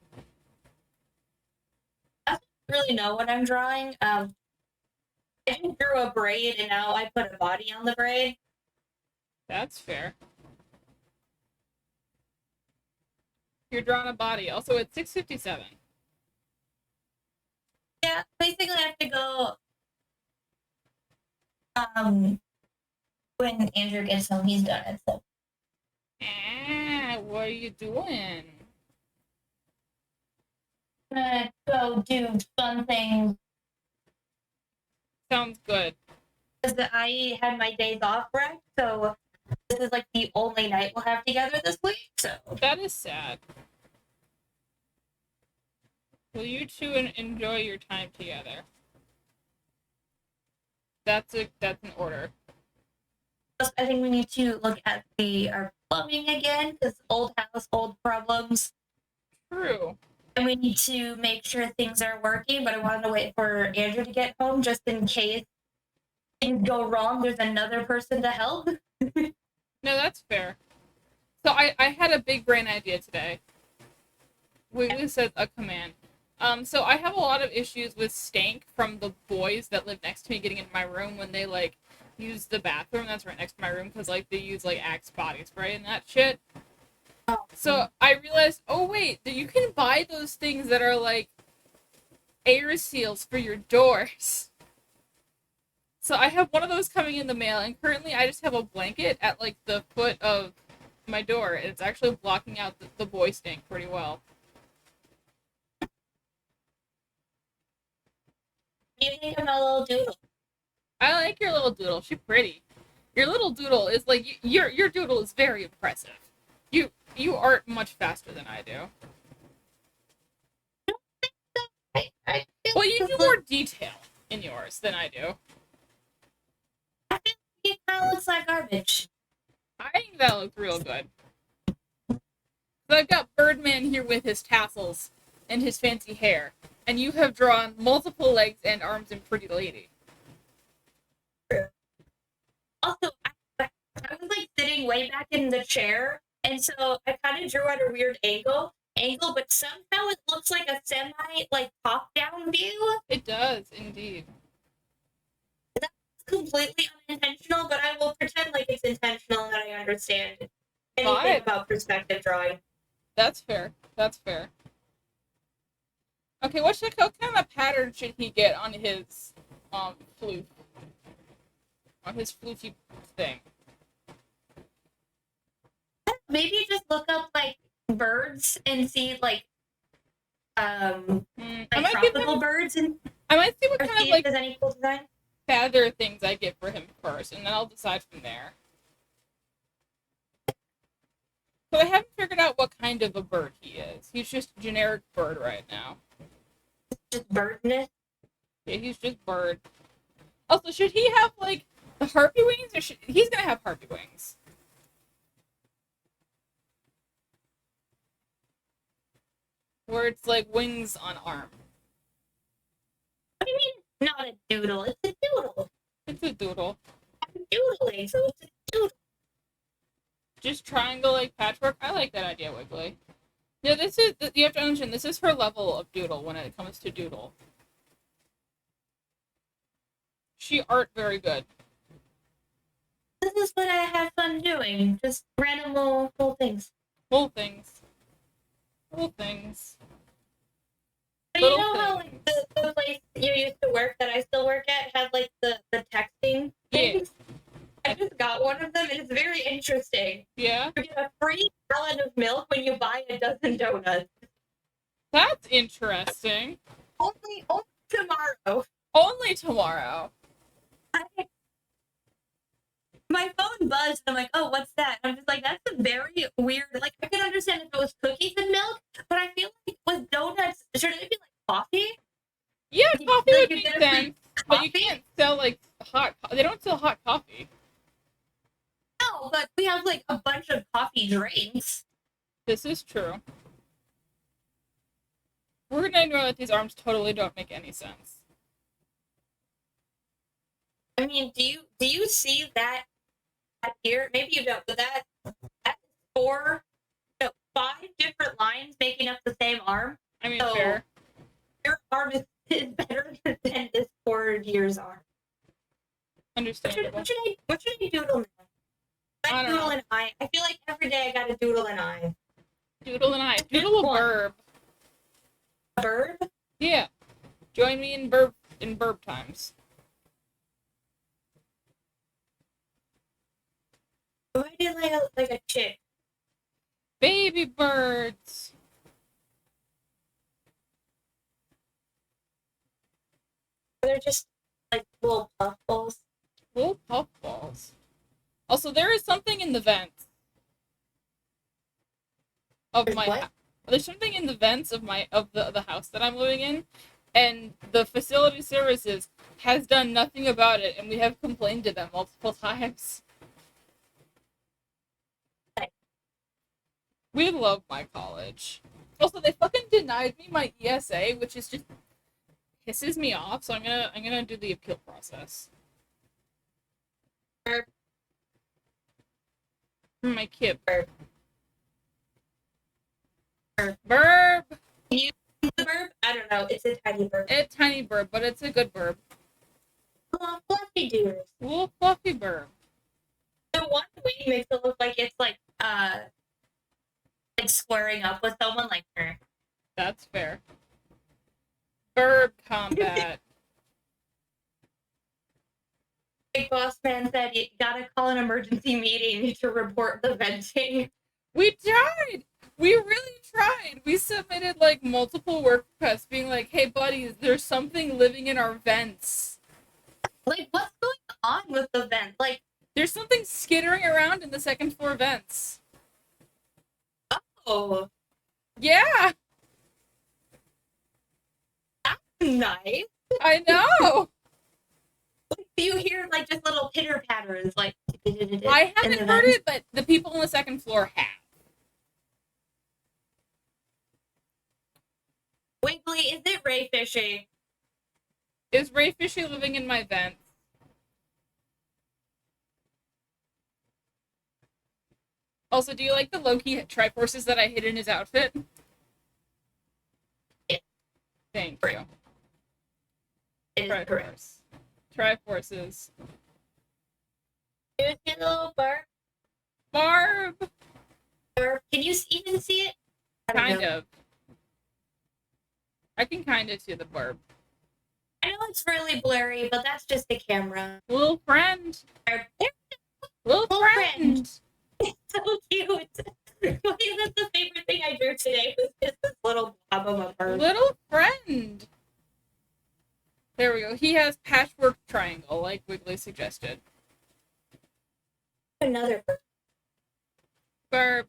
Speaker 1: I don't really know what I'm drawing. I just drew a braid and now I put a body on the braid.
Speaker 2: That's fair. You're drawing a body. Also, it's 6:57.
Speaker 1: Yeah, basically I have to go when Andrew gets home, he's done it. So.
Speaker 2: What are you doing?
Speaker 1: I'm gonna go do fun things.
Speaker 2: Sounds good.
Speaker 1: Because I had my days off, right? So this is like the only night we'll have together this week. So
Speaker 2: that is sad. Will you two enjoy your time together? That's an order.
Speaker 1: I think we need to look at our plumbing again, because old house, old problems.
Speaker 2: True.
Speaker 1: And we need to make sure things are working, but I wanted to wait for Andrew to get home just in case things go wrong. There's another person to help.
Speaker 2: No, that's fair. So I had a big brain idea today. We said a command. So I have a lot of issues with stank from the boys that live next to me getting into my room when they like use the bathroom that's right next to my room, because like they use like Axe body spray and that shit. So I realized, oh wait, that you can buy those things that are like air seals for your doors. So I have one of those coming in the mail, and currently I just have a blanket at like the foot of my door, and it's actually blocking out the boy stink pretty well.
Speaker 1: You think of my little doodle?
Speaker 2: I like your little doodle. She's pretty. Your little doodle is like your doodle is very impressive. You art much faster than I do. Well, you do more detail in yours than I do.
Speaker 1: I think it kind of looks like garbage.
Speaker 2: I think that looks real good. So I've got Birdman here with his tassels and his fancy hair, and you have drawn multiple legs and arms in Pretty Lady.
Speaker 1: Also, I was like sitting way back in the chair, and so I kind of drew at a weird angle, but somehow it looks like a semi like top down view.
Speaker 2: It does indeed.
Speaker 1: That's completely unintentional, but I will pretend like it's intentional and that I understand. anything
Speaker 2: Five.
Speaker 1: about perspective drawing.
Speaker 2: That's fair. That's fair. Okay, what kind of pattern should he get on his floof? On his floofy thing.
Speaker 1: Maybe just look up like birds and see like
Speaker 2: I
Speaker 1: like
Speaker 2: might give
Speaker 1: tropical
Speaker 2: him.
Speaker 1: birds and
Speaker 2: I might see what
Speaker 1: or
Speaker 2: kind of
Speaker 1: see if
Speaker 2: like
Speaker 1: there's any cool design.
Speaker 2: feather things I get for him first, and then I'll decide from there. So I haven't figured out what kind of a bird he is. He's just generic bird right now.
Speaker 1: Just birdness.
Speaker 2: Yeah, he's just bird. Also, should he have like the harpy wings, or he's gonna have harpy wings? Where it's like wings on arm.
Speaker 1: What do you mean? Not a doodle. It's a doodle.
Speaker 2: It's a doodle.
Speaker 1: I'm doodling, so it's a doodle.
Speaker 2: Just triangle like patchwork. I like that idea, Wiggly. Yeah, this is you have to understand. This is her level of doodle when it comes to doodle. She art very good.
Speaker 1: This is what I have fun doing. Just random little things.
Speaker 2: Whole things. Whole things.
Speaker 1: So you
Speaker 2: Little
Speaker 1: know how like the place you used to work that I still work at had like the texting things? I just got one of them and it's very interesting.
Speaker 2: Yeah?
Speaker 1: You get a free gallon of milk when you buy a dozen donuts.
Speaker 2: That's interesting.
Speaker 1: Only tomorrow.
Speaker 2: Only tomorrow.
Speaker 1: My phone buzzed and I'm like, oh, what's that? And I'm just like, that's a very weird, like, I can understand if it was cookies and milk, but I feel like with donuts, should it be like coffee?
Speaker 2: Yeah,
Speaker 1: Like,
Speaker 2: coffee
Speaker 1: like
Speaker 2: would
Speaker 1: you
Speaker 2: make
Speaker 1: get a free
Speaker 2: sense. But you
Speaker 1: coffee?
Speaker 2: can't sell like they don't sell hot coffee.
Speaker 1: No, but we have like a bunch of coffee drinks.
Speaker 2: This is true. We're gonna ignore that these arms totally don't make any sense.
Speaker 1: I mean, do you see that here? Maybe you don't, but that's five different lines making up the same arm.
Speaker 2: I mean,
Speaker 1: So-
Speaker 2: fair.
Speaker 1: Your arm is better than this poor deer's arm.
Speaker 2: Understandable.
Speaker 1: What should I doodle now?
Speaker 2: I don't
Speaker 1: Doodle
Speaker 2: know.
Speaker 1: an eye. I feel like every day I gotta doodle an eye.
Speaker 2: Doodle and I. Doodle a
Speaker 1: one.
Speaker 2: burb.
Speaker 1: A bird?
Speaker 2: Yeah. Join me in burb times.
Speaker 1: What I do like a chick?
Speaker 2: Baby birds.
Speaker 1: They're just like little puffballs.
Speaker 2: Little puffballs. Also, there is something in the vents of
Speaker 1: There's
Speaker 2: my
Speaker 1: what?
Speaker 2: there's something in the vents of the house that I'm living in, and the facility services has done nothing about it, and we have complained to them multiple times. We love my college. Also, they fucking denied me my ESA, which is just pisses me off. So I'm gonna do the appeal process.
Speaker 1: Burp.
Speaker 2: My kid.
Speaker 1: Burp.
Speaker 2: Burb.
Speaker 1: The bird? I don't know. It's a tiny bird.
Speaker 2: A tiny burb, but it's a good burb.
Speaker 1: Oh, fluffy deers.
Speaker 2: Little fluffy burb.
Speaker 1: The one wing makes it look like it's like squaring up with someone like her.
Speaker 2: That's fair. Burb combat.
Speaker 1: Big boss man said you gotta call an emergency meeting to report the venting.
Speaker 2: We tried! We really tried! We submitted like multiple work requests being like, hey buddies, there's something living in our vents.
Speaker 1: Like, what's going on with the vent? Like,
Speaker 2: There's something skittering around in the second floor vents.
Speaker 1: oh,
Speaker 2: Yeah!
Speaker 1: nice.
Speaker 2: I know!
Speaker 1: Do you hear like just little pitter patters? Like,
Speaker 2: I haven't heard it, but the people on the second floor have.
Speaker 1: Wiggly, is it Ray Fishy?
Speaker 2: Is Ray Fishy living in my vents? Also, do you like the Loki Triforces that I hid in his outfit?
Speaker 1: Yeah.
Speaker 2: Thank
Speaker 1: Great.
Speaker 2: you.
Speaker 1: It is correct.
Speaker 2: Triforces.
Speaker 1: Here's your little bird.
Speaker 2: Barb!
Speaker 1: Or can you even see it? I don't
Speaker 2: Kind
Speaker 1: know.
Speaker 2: of. I can kind of see the burb.
Speaker 1: I know it's really blurry, but that's just the camera.
Speaker 2: Little friend.
Speaker 1: They're
Speaker 2: Little
Speaker 1: Little
Speaker 2: friend.
Speaker 1: so cute. That's the favorite thing I drew today was just this little blob of a bird.
Speaker 2: Little friend. There we go. He has patchwork triangle, like Wiggly suggested.
Speaker 1: Another bird.
Speaker 2: Burb.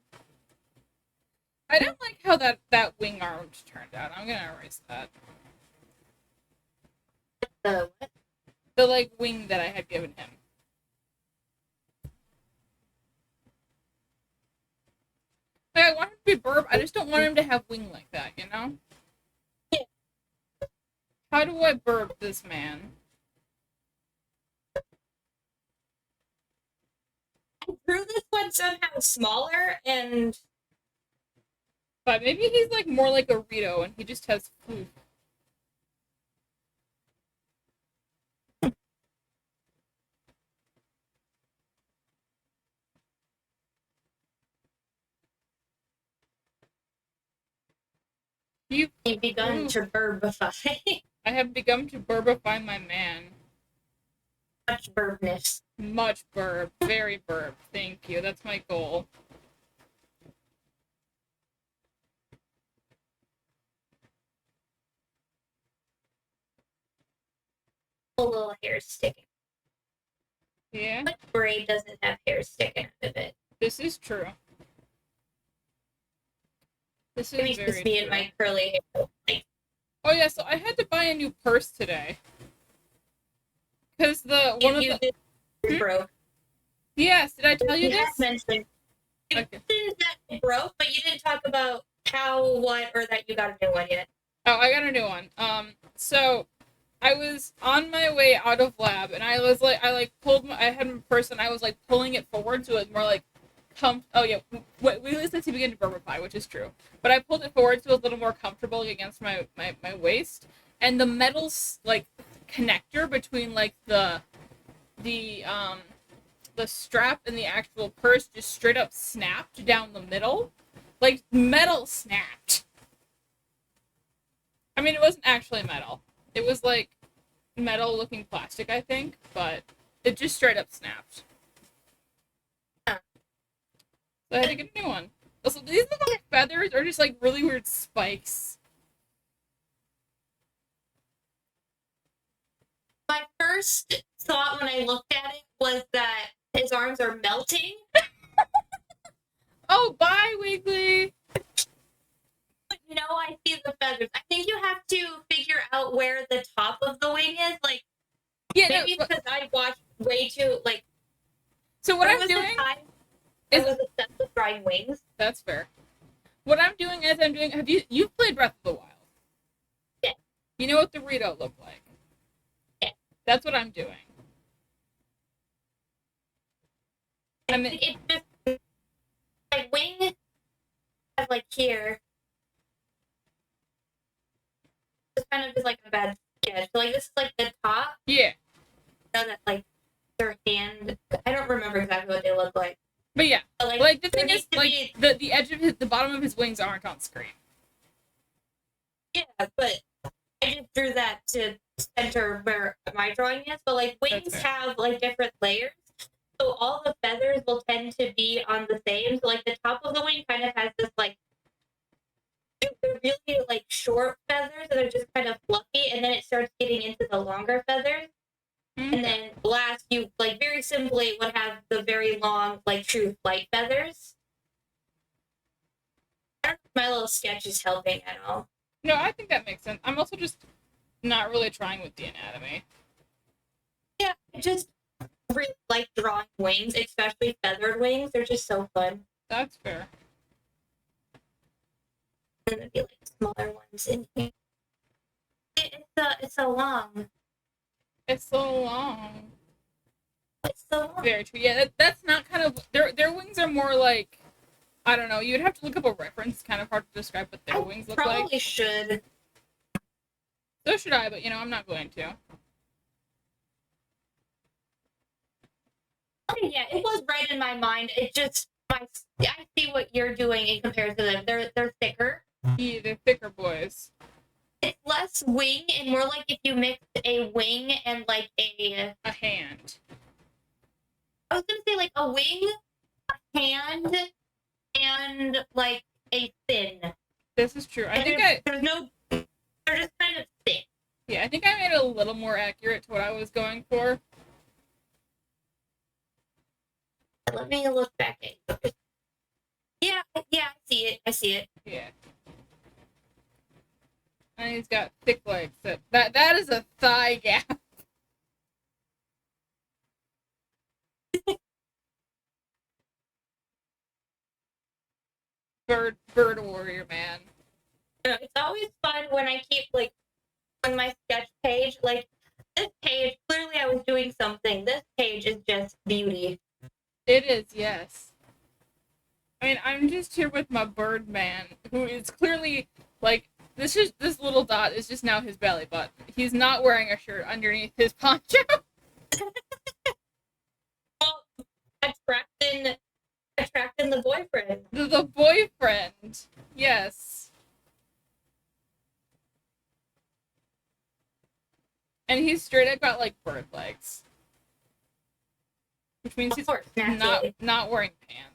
Speaker 2: I don't like how that wing arm turned out. I'm gonna erase that.
Speaker 1: The what?
Speaker 2: The like wing that I had given him. Like, I want him to be burb. I just don't want him to have wing like that. You know?
Speaker 1: Yeah.
Speaker 2: How do I burb this man?
Speaker 1: I drew this one somehow smaller, and
Speaker 2: But maybe he's like more like a Rito, and he just has floof.
Speaker 1: you've begun to burbify.
Speaker 2: I have begun to burbify my man.
Speaker 1: Much burbness.
Speaker 2: Much burb. Very burb. Thank you. That's my goal.
Speaker 1: A little hair sticking.
Speaker 2: Yeah,
Speaker 1: But braid doesn't have hair sticking out of it.
Speaker 2: this is true. This is
Speaker 1: Maybe
Speaker 2: very
Speaker 1: just me and
Speaker 2: true.
Speaker 1: my curly hair. Like,
Speaker 2: Oh yeah, so I had to buy a new purse today. Cause the one of
Speaker 1: you
Speaker 2: the
Speaker 1: did broke.
Speaker 2: yes, did I tell you
Speaker 1: You had
Speaker 2: this?
Speaker 1: mentioned you
Speaker 2: Okay.
Speaker 1: mentioned that it broke, but you didn't talk about how, what, or that you got a new one yet.
Speaker 2: Oh, I got a new one. So I was on my way out of lab, and I had my purse, and I was like pulling it forward, so it was more like, oh yeah, we at least to begin to burbify, which is true. But I pulled it forward, so it was a little more comfortable against my waist, and the metal like connector between like the strap and the actual purse just straight up snapped down the middle, like metal snapped. I mean, it wasn't actually metal. It was like metal looking plastic, I think, but it just straight up snapped. So I had to get a new one. Also, these little feathers are just like really weird spikes.
Speaker 1: My first thought when I looked at it was that his arms are melting.
Speaker 2: Oh, bye, Wiggly!
Speaker 1: But no, I see the feathers. I think you have to figure out where the top of the wing is. Like,
Speaker 2: Yeah,
Speaker 1: maybe
Speaker 2: no,
Speaker 1: because I watched way too, like,
Speaker 2: so what
Speaker 1: there
Speaker 2: I'm
Speaker 1: was a
Speaker 2: doing
Speaker 1: time
Speaker 2: is-
Speaker 1: I was obsessed with drawing wings.
Speaker 2: that's fair. What I'm doing is have you've played Breath of the Wild?
Speaker 1: Yeah.
Speaker 2: You know what the Rito looked like?
Speaker 1: Yeah.
Speaker 2: That's what I'm doing. I mean,
Speaker 1: It just, like, wing has, like, here. It's kind of just, like, a bad sketch. So, like, this is, like, the top.
Speaker 2: yeah.
Speaker 1: So that, like, their hand, I don't remember exactly what they look like.
Speaker 2: But yeah,
Speaker 1: But,
Speaker 2: like the
Speaker 1: there
Speaker 2: thing is,
Speaker 1: needs to
Speaker 2: like
Speaker 1: be-
Speaker 2: the edge of the bottom of his wings aren't on screen.
Speaker 1: yeah, but I just drew that to center where my drawing is. But, like, wings
Speaker 2: fair.
Speaker 1: have, like, different layers. So all the feathers will tend to be on the same. So, like, the top of the wing kind of has this, like, they're really, like, short feathers that are just kind of fluffy. And then it starts getting into the longer feathers. And then last, you, like, very simply would have the very long, like, true flight feathers. I don't know if my little sketch is helping at all.
Speaker 2: No, I think that makes sense. I'm also just not really trying with the anatomy.
Speaker 1: Yeah, I just really like drawing wings, especially feathered wings. They're just so fun.
Speaker 2: That's fair.
Speaker 1: And there'd be, like, smaller ones in here. It's so long.
Speaker 2: It's so long.
Speaker 1: It's so long.
Speaker 2: Very true. Yeah, that's not kind of their wings are more like, I don't know. You'd have to look up a reference. It's kind of hard to describe what their
Speaker 1: I
Speaker 2: wings look
Speaker 1: probably
Speaker 2: like.
Speaker 1: should.
Speaker 2: So should I, but I'm not going to.
Speaker 1: Okay, yeah, it was right in my mind. It just I see what you're doing in comparison to them. They're thicker.
Speaker 2: Yeah, they're thicker boys.
Speaker 1: It's less wing and more like if you mix a wing and like a.
Speaker 2: A hand.
Speaker 1: I was gonna say like a wing, a hand, and like a fin.
Speaker 2: This is true.
Speaker 1: There's no. They're just kind of thick.
Speaker 2: Yeah, I think I made it a little more accurate to what I was going for.
Speaker 1: Let me look back at it. Yeah, I see it. I see it.
Speaker 2: Yeah. And he's got thick legs. That is a thigh gap. Bird warrior man.
Speaker 1: It's always fun when I keep like on my sketch page, like this page, clearly I was doing something. This page is just beauty.
Speaker 2: It is, yes. I mean, I'm just here with my bird man, who is clearly like this little dot is just now his belly button. He's not wearing a shirt underneath his poncho.
Speaker 1: Well, attracting the boyfriend.
Speaker 2: The boyfriend. Yes. And he's straight up got like bird legs. Which means
Speaker 1: Of
Speaker 2: he's
Speaker 1: course, naturally.
Speaker 2: not wearing pants.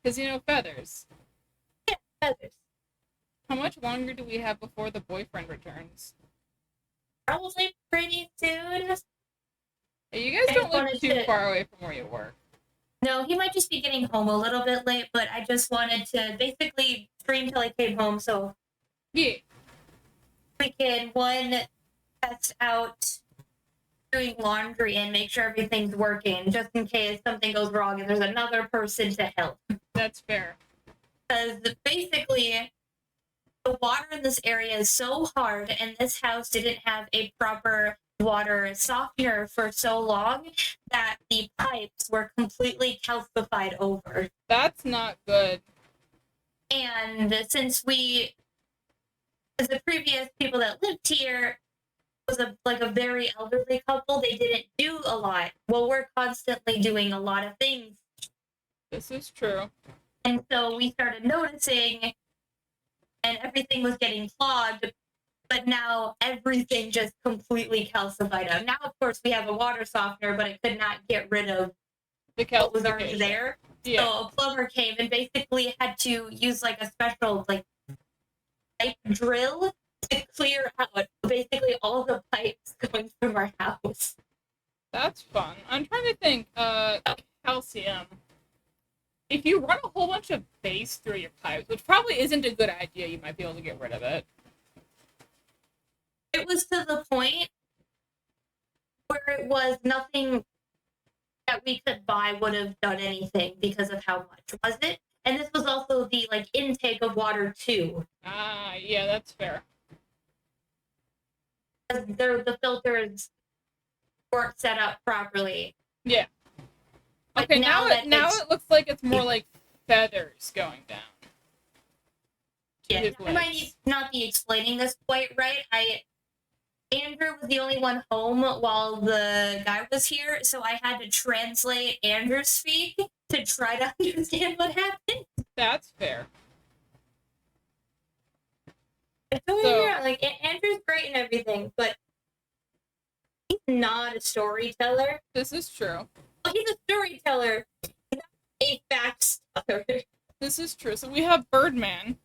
Speaker 2: Because, feathers.
Speaker 1: Yeah, feathers.
Speaker 2: How much longer do we have before the boyfriend returns?
Speaker 1: Probably pretty soon.
Speaker 2: Hey, you guys don't live too
Speaker 1: to-
Speaker 2: far away from where you work.
Speaker 1: No, he might just be getting home a little bit late, but I just wanted to basically stream till I came home so
Speaker 2: Yeah.
Speaker 1: we can, one, test out doing laundry and make sure everything's working, just in case something goes wrong and there's another person to help.
Speaker 2: That's fair.
Speaker 1: Because basically, the water in this area is so hard, and this house didn't have a proper water softener for so long that the pipes were completely calcified over.
Speaker 2: That's not good.
Speaker 1: And since as the previous people that lived here was a very elderly couple, they didn't do a lot. Well, we're constantly doing a lot of things.
Speaker 2: This is true.
Speaker 1: And so we started noticing, and everything was getting clogged, but now everything just completely calcified up. Now, of course, we have a water softener, but it could not get rid of
Speaker 2: The
Speaker 1: what was already
Speaker 2: calcification.
Speaker 1: there.
Speaker 2: Yeah.
Speaker 1: So a plumber came and basically had to use like a special pipe drill to clear out basically all the pipes going from our house.
Speaker 2: That's fun. I'm trying to think. Calcium. If you run a whole bunch of base through your pipes, which probably isn't a good idea, you might be able to get rid of it.
Speaker 1: It was to the point where it was nothing that we could buy would have done anything because of how much was it. And this was also the intake of water too.
Speaker 2: Ah, yeah, that's fair.
Speaker 1: The filters weren't set up properly.
Speaker 2: Yeah.
Speaker 1: But
Speaker 2: Okay,
Speaker 1: now
Speaker 2: now it looks like it's more like feathers going down.
Speaker 1: Yeah,
Speaker 2: His
Speaker 1: I might
Speaker 2: legs.
Speaker 1: not be explaining this quite right. Andrew was the only one home while the guy was here, so I had to translate Andrew's speak to try to understand what happened.
Speaker 2: That's fair.
Speaker 1: It's really weird. Andrew's great and everything, but he's not a storyteller.
Speaker 2: This is true.
Speaker 1: Well, he's a storyteller, he's not a fact teller.
Speaker 2: This is true. So we have Birdman.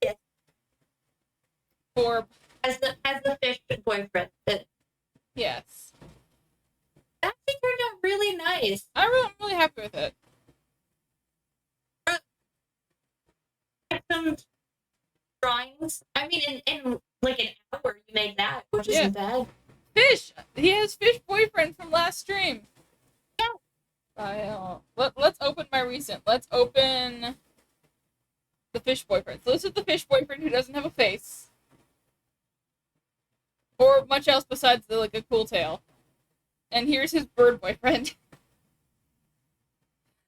Speaker 1: Yes.
Speaker 2: For
Speaker 1: As the fish boyfriend.
Speaker 2: yes.
Speaker 1: That actually turned out really nice.
Speaker 2: I'm really happy with it.
Speaker 1: Some drawings. I mean, in like an hour, you made that, which
Speaker 2: Yeah.
Speaker 1: isn't bad.
Speaker 2: Fish. He has fish boyfriend from last stream.
Speaker 1: Yeah.
Speaker 2: Let's open my recent. Let's open the fish boyfriend. So this is the fish boyfriend who doesn't have a face. Or much else besides a cool tail. And here's his bird boyfriend.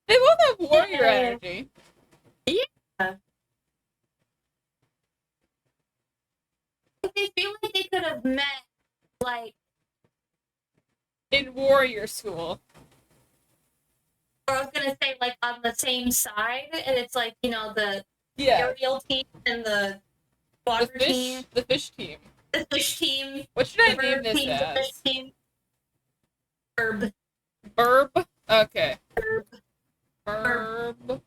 Speaker 2: They both have warrior
Speaker 1: Yeah.
Speaker 2: energy.
Speaker 1: I feel like they could have met,
Speaker 2: In Warrior School.
Speaker 1: Or I was gonna say like on the same side, and it's like the
Speaker 2: Yeah.
Speaker 1: aerial team and the water team,
Speaker 2: The fish team.
Speaker 1: the fish team,
Speaker 2: What should I
Speaker 1: the
Speaker 2: name
Speaker 1: bird
Speaker 2: this
Speaker 1: team, the fish
Speaker 2: as?
Speaker 1: team. Herb.
Speaker 2: Burb? Okay.
Speaker 1: Herb.
Speaker 2: Burb.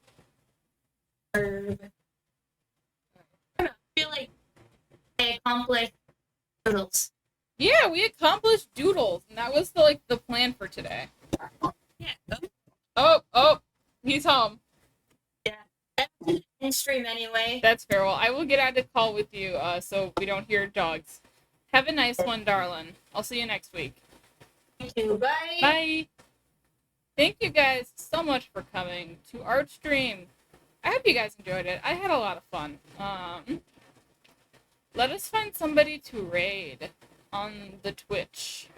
Speaker 1: Herb. I don't know, I feel like I accomplished doodles.
Speaker 2: Yeah, we accomplished doodles, and that was the plan for today.
Speaker 1: Yeah.
Speaker 2: Oh, he's home.
Speaker 1: Yeah. That's in stream anyway.
Speaker 2: That's fair. Well, I will get out of call with you, so we don't hear dogs. Have a nice one, darling. I'll see you next week.
Speaker 1: You too. Bye.
Speaker 2: Bye. Thank you guys so much for coming to our stream. I hope you guys enjoyed it. I had a lot of fun. Let us find somebody to raid on the Twitch.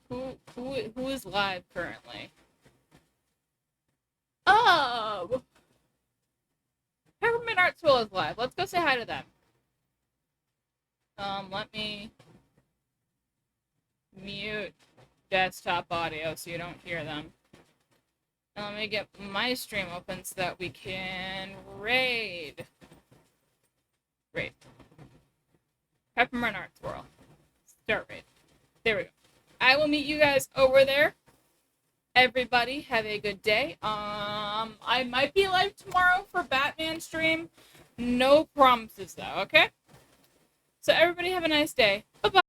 Speaker 2: Who is live currently? Oh, Peppermint Art School is live. Let's go say hi to them. Let me mute desktop audio so you don't hear them. And let me get my stream open so that we can raid. Raid. Peppermint Arts World. Start raid. There we go. I will meet you guys over there. Everybody, have a good day. I might be live tomorrow for Batman stream. No promises though, okay? So everybody have a nice day. Bye-bye.